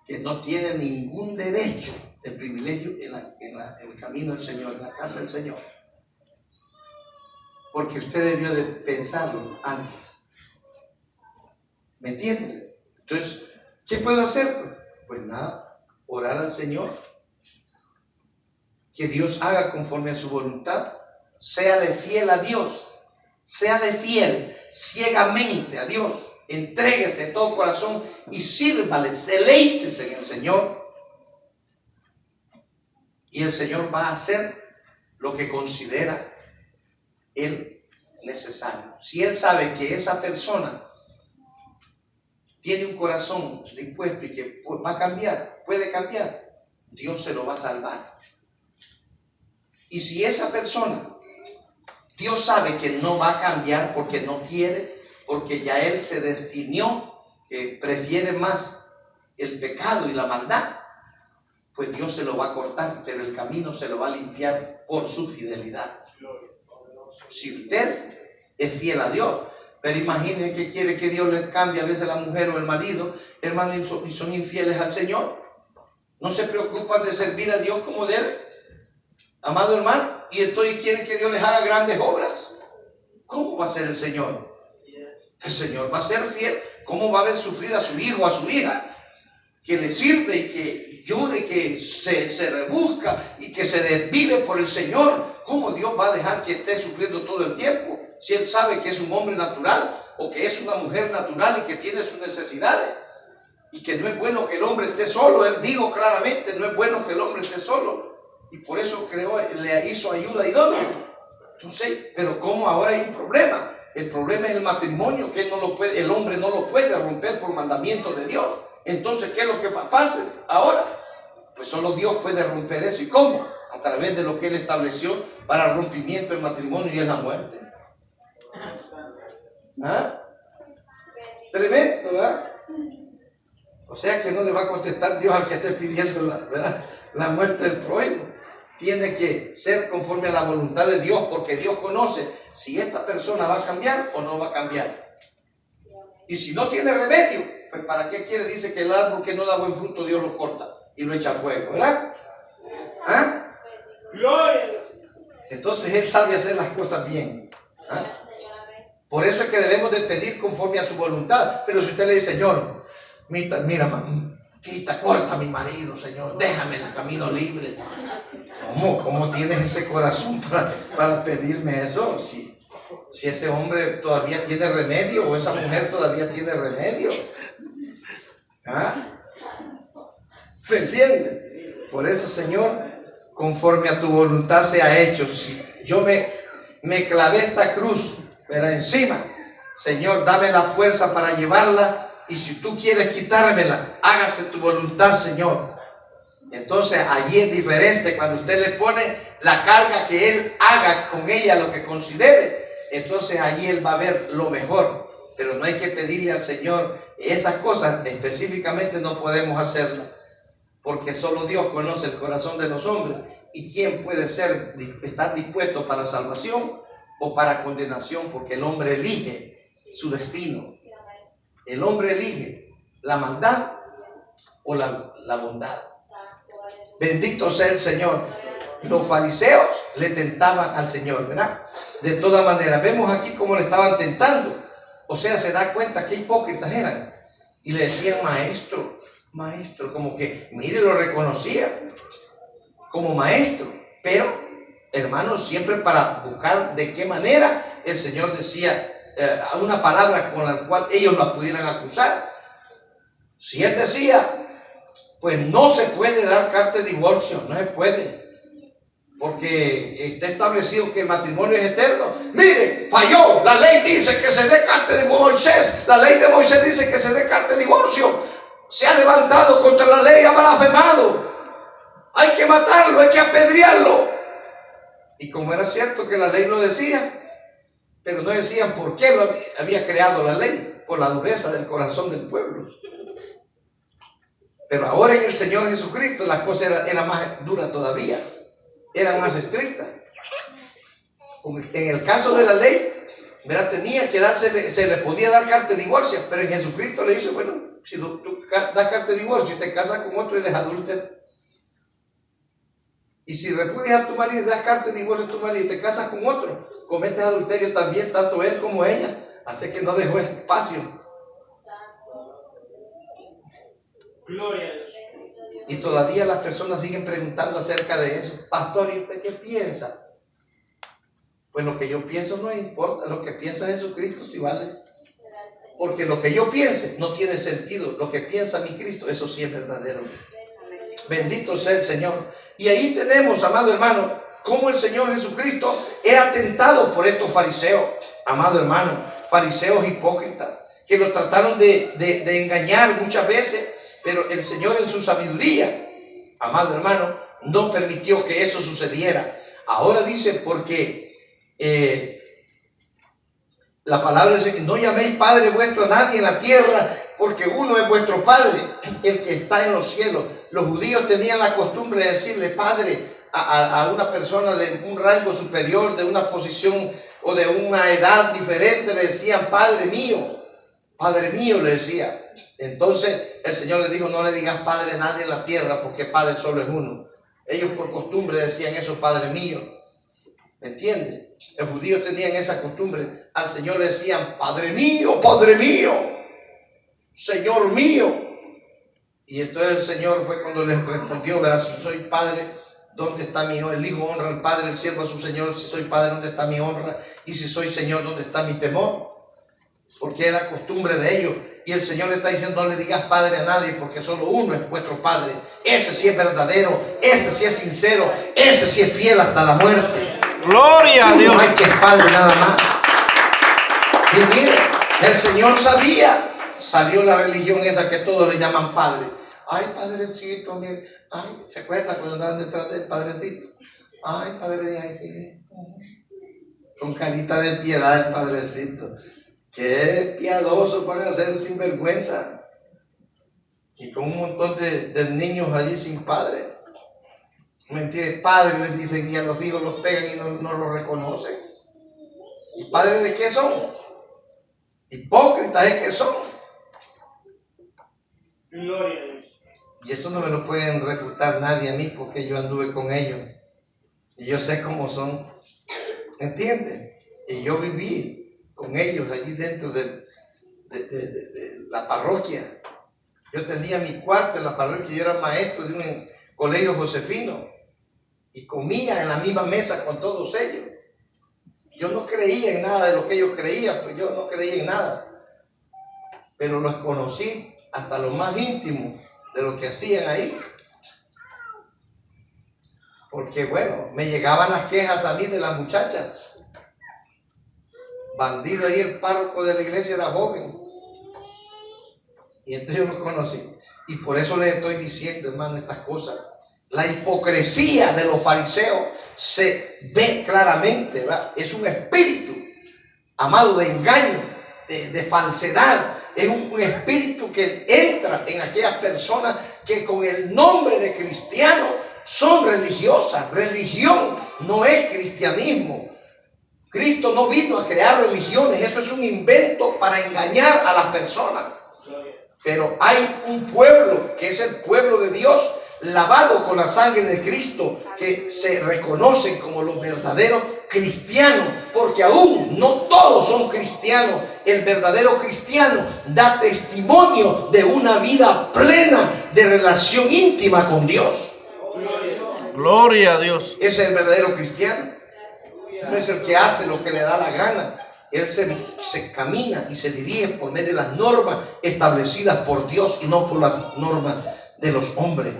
que no tiene ningún derecho de privilegio en el camino del Señor, en la casa del Señor. Porque usted debió de pensarlo antes. ¿Me entiende? Entonces, ¿qué puedo hacer? Pues nada, orar al Señor. Que Dios haga conforme a su voluntad. Séale fiel a Dios. Séale fiel ciegamente a Dios. Entréguese de todo corazón y sírvale, deleítese en el Señor. Y el Señor va a hacer lo que considera Él necesario. Si Él sabe que esa persona tiene un corazón dispuesto y que va a cambiar, puede cambiar, Dios se lo va a salvar. Y si esa persona Dios sabe que no va a cambiar porque no quiere, porque ya Él se definió que prefiere más el pecado y la maldad. Pues Dios se lo va a cortar, pero el camino se lo va a limpiar por su fidelidad. Si usted es fiel a Dios, pero imagínense que quiere que Dios les cambie a veces la mujer o el marido, hermano, y son infieles al Señor. No se preocupan de servir a Dios como debe, amado hermano, y entonces quieren que Dios les haga grandes obras. ¿Cómo va a ser el Señor? El Señor va a ser fiel. ¿Cómo va a ver sufrir a su hijo, a su hija, que le sirve y que llore, que se rebusca y que se desvive por el Señor? ¿Cómo Dios va a dejar que esté sufriendo todo el tiempo si Él sabe que es un hombre natural o que es una mujer natural y que tiene sus necesidades? Y que no es bueno que el hombre esté solo. Él dijo claramente, no es bueno que el hombre esté solo. Y por eso le hizo ayuda idónea. Entonces, pero ¿cómo ahora hay un problema? El problema es el matrimonio, que el hombre no lo puede romper por mandamiento de Dios. Entonces, ¿qué es lo que pasa ahora? Pues solo Dios puede romper eso. ¿Y cómo? A través de lo que Él estableció para el rompimiento del matrimonio, y es la muerte. ¿Ah? Tremendo, ¿verdad? O sea que no le va a contestar Dios al que esté pidiendo la muerte del prójimo. Tiene que ser conforme a la voluntad de Dios, porque Dios conoce si esta persona va a cambiar o no va a cambiar. Y si no tiene remedio, pues ¿para qué quiere? Dice que el árbol que no da buen fruto Dios lo corta y lo echa al fuego, ¿verdad? ¿Ah? Gloria. Entonces Él sabe hacer las cosas bien. ¿Ah? Por eso es que debemos de pedir conforme a su voluntad. Pero si usted le dice, Señor, mira, corta a mi marido, Señor, déjame el camino libre. ¿Cómo tienes ese corazón para pedirme eso? Si ese hombre todavía tiene remedio, o esa mujer todavía tiene remedio. ¿Ah? ¿Me entiende? Por eso, Señor, conforme a tu voluntad sea hecho. Si yo me clavé esta cruz, pero encima, Señor, dame la fuerza para llevarla. Y si tú quieres quitármela, hágase tu voluntad, Señor. Entonces allí es diferente. Cuando usted le pone la carga, que Él haga con ella lo que considere, entonces allí Él va a ver lo mejor. Pero no hay que pedirle al Señor esas cosas. Específicamente no podemos hacerlas, porque solo Dios conoce el corazón de los hombres. ¿Y quién puede estar dispuesto para salvación o para condenación? Porque el hombre elige su destino. El hombre elige la maldad o la bondad. Bendito sea el Señor. Los fariseos le tentaban al Señor, ¿verdad? De todas maneras, vemos aquí cómo le estaban tentando. O sea, se da cuenta que hipócritas eran. Y le decían, maestro, como que, mire, lo reconocía como maestro. Pero, hermanos, siempre para buscar de qué manera el Señor decía una palabra con la cual ellos la pudieran acusar. Si Él decía, pues no se puede dar carta de divorcio, no se puede, porque está establecido que el matrimonio es eterno. Mire, falló, la ley dice que se dé carta de Moisés, la ley de Moisés dice que se dé carta de divorcio, se ha levantado contra la ley, ha blasfemado, hay que matarlo, hay que apedrearlo. Y como era cierto que la ley lo decía, pero no decían por qué lo había creado la ley, por la dureza del corazón del pueblo. Pero ahora en el Señor Jesucristo las cosas eran más duras todavía, eran más estrictas. En el caso de la ley, ¿verdad? Tenía que se le podía dar carta de divorcio, pero en Jesucristo le dice, bueno, si tú das carta de divorcio y te casas con otro, eres adúltero. Y si repudias a tu marido y das carta de divorcio a tu marido y te casas con otro, cometes adulterio también, tanto él como ella. Así que no dejó espacio. Gloria a Dios. Y todavía las personas siguen preguntando acerca de eso. Pastor, ¿y usted qué piensa? Pues lo que yo pienso no importa. Lo que piensa Jesucristo sí vale. Porque lo que yo piense no tiene sentido. Lo que piensa mi Cristo, eso sí es verdadero. Bendito sea el Señor. Y ahí tenemos, amado hermano, cómo el Señor Jesucristo era tentado por estos fariseos. Amado hermano, fariseos hipócritas, que lo trataron de engañar muchas veces. Pero el Señor en su sabiduría, amado hermano, no permitió que eso sucediera. Ahora dice, porque La palabra dice: no llaméis Padre vuestro a nadie en la tierra, porque uno es vuestro Padre, el que está en los cielos. Los judíos tenían la costumbre de decirle Padre a una persona de un rango superior, de una posición o de una edad diferente. Le decían Padre mío, le decía. Entonces el Señor le dijo: no le digas Padre a nadie en la tierra, porque Padre solo es uno. Ellos por costumbre decían eso, Padre mío. ¿Me entienden? Los judíos tenían esa costumbre. Al Señor le decían Padre mío, Señor mío. Y entonces el Señor fue cuando les respondió: verás, si soy Padre, ¿dónde está mi honra? El Hijo honra al Padre, el siervo a su Señor. Si soy Padre, ¿dónde está mi honra? Y si soy Señor, ¿dónde está mi temor? Porque era costumbre de ellos. Y el Señor le está diciendo: no le digas Padre a nadie, porque solo uno es vuestro Padre. Ese sí es verdadero, ese sí es sincero, ese sí es fiel hasta la muerte. Gloria a Dios. No hay que es Padre nada más. Y mire, el Señor sabía. Salió la religión esa que todos le llaman Padre. Ay, Padrecito, mire. Ay, ¿se acuerda cuando andaban detrás del Padrecito? Ay, Padre, ay, sí. Con carita de piedad el Padrecito. Qué piadosos van a ser sinvergüenza. Y con un montón de niños allí sin padre. ¿Me entiendes? Padres les dicen, y a los hijos los pegan y no los reconocen. ¿Y padres de qué son? Hipócritas es que son. Gloria a Dios. Y eso no me lo pueden refutar nadie a mí, porque yo anduve con ellos. Y yo sé cómo son. ¿Entiendes? Y yo viví con ellos allí dentro de la parroquia. Yo tenía mi cuarto en la parroquia. Yo era maestro de un colegio josefino. Y comía en la misma mesa con todos ellos. Yo no creía en nada de lo que ellos creían, pues yo no creía en nada. Pero los conocí hasta lo más íntimo de lo que hacían ahí. Porque bueno, me llegaban las quejas a mí de las muchachas. Bandido ahí, el párroco de la iglesia era joven. Y entonces yo los conocí. Y por eso les estoy diciendo, hermano, estas cosas. La hipocresía de los fariseos se ve claramente, ¿verdad? Es un espíritu, amado, de engaño, de falsedad. Es un espíritu que entra en aquellas personas que con el nombre de cristiano son religiosas. Religión no es cristianismo. Cristo no vino a crear religiones. Eso es un invento para engañar a las personas. Pero hay un pueblo que es el pueblo de Dios, lavado con la sangre de Cristo, que se reconocen como los verdaderos cristianos, porque aún no todos son cristianos. El verdadero cristiano da testimonio de una vida plena de relación íntima con Dios. Gloria a Dios. Ese es el verdadero cristiano. No es el que hace lo que le da la gana. Él se camina y se dirige por medio de las normas establecidas por Dios y no por las normas de los hombres.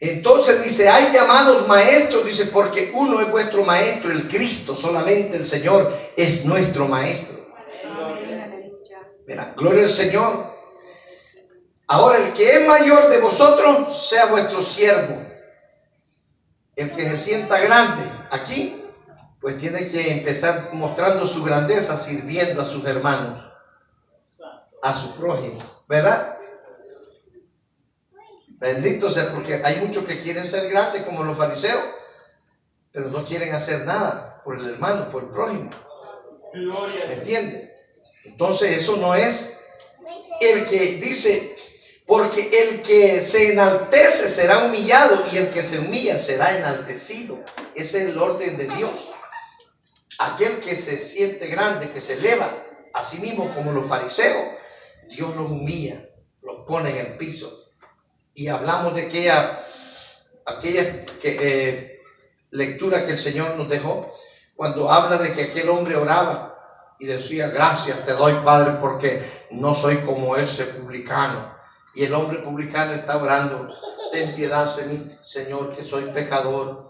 Entonces dice, hay llamados maestros, dice, porque uno es vuestro maestro, el Cristo, solamente el Señor es nuestro maestro. Mira, gloria al Señor. Ahora, el que es mayor de vosotros sea vuestro siervo. El que se sienta grande aquí, pues tiene que empezar mostrando su grandeza, sirviendo a sus hermanos, a su prójimo, ¿verdad? Bendito sea, porque hay muchos que quieren ser grandes como los fariseos, pero no quieren hacer nada por el hermano, por el prójimo. ¿Me entiendes? Entonces eso no es el que dice, porque el que se enaltece será humillado y el que se humilla será enaltecido. Ese es el orden de Dios. Aquel que se siente grande, que se eleva a sí mismo como los fariseos, Dios los humilla, los pone en el piso. Y hablamos de aquella lectura que el Señor nos dejó, cuando habla de que aquel hombre oraba y decía, gracias te doy, Padre, porque no soy como ese publicano. Y el hombre publicano está orando, ten piedad de mí, Señor, que soy pecador.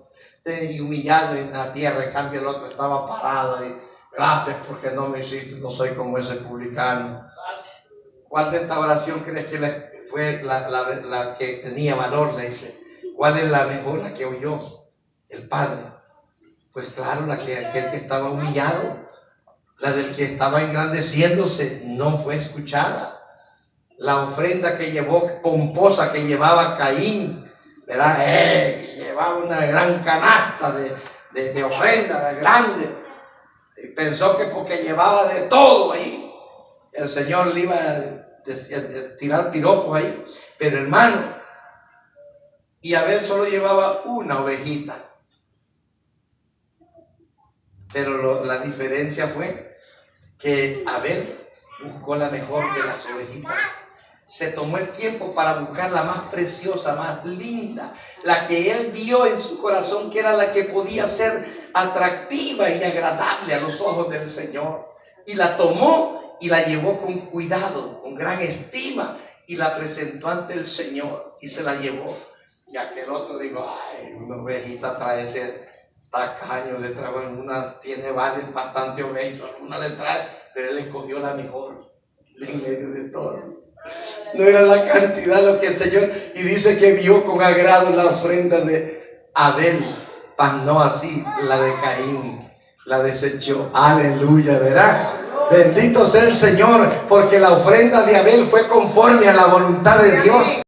Y humillado en la tierra. En cambio el otro estaba parado y gracias porque no me hiciste, no soy como ese publicano. ¿Cuál de esta oración crees que fue la que tenía valor? Le dice, ¿cuál es la mejor, la que oyó? El Padre. Pues claro, aquel que estaba humillado, la del que estaba engrandeciéndose, no fue escuchada. La ofrenda que llevó, pomposa que llevaba Caín, ¿verdad? Llevaba una gran canasta de ofrenda grande. Y pensó que porque llevaba de todo ahí, el Señor le iba a tirar piropos ahí. Pero hermano, y Abel solo llevaba una ovejita. Pero la diferencia fue que Abel buscó la mejor de las ovejitas. Se tomó el tiempo para buscar la más preciosa, más linda, la que él vio en su corazón que era la que podía ser atractiva y agradable a los ojos del Señor. Y la tomó y la llevó con cuidado, con gran estima, y la presentó ante el Señor y se la llevó. Y aquel otro dijo, ay, una ovejita trae ese tacaño, le trae una, tiene bastante ovejas, una le trae, pero él escogió la mejor en medio de todo. No era la cantidad lo que el Señor, y dice que vio con agrado la ofrenda de Abel, mas no así la de Caín, la desechó. Aleluya, ¿verdad? Bendito sea el Señor, porque la ofrenda de Abel fue conforme a la voluntad de Dios.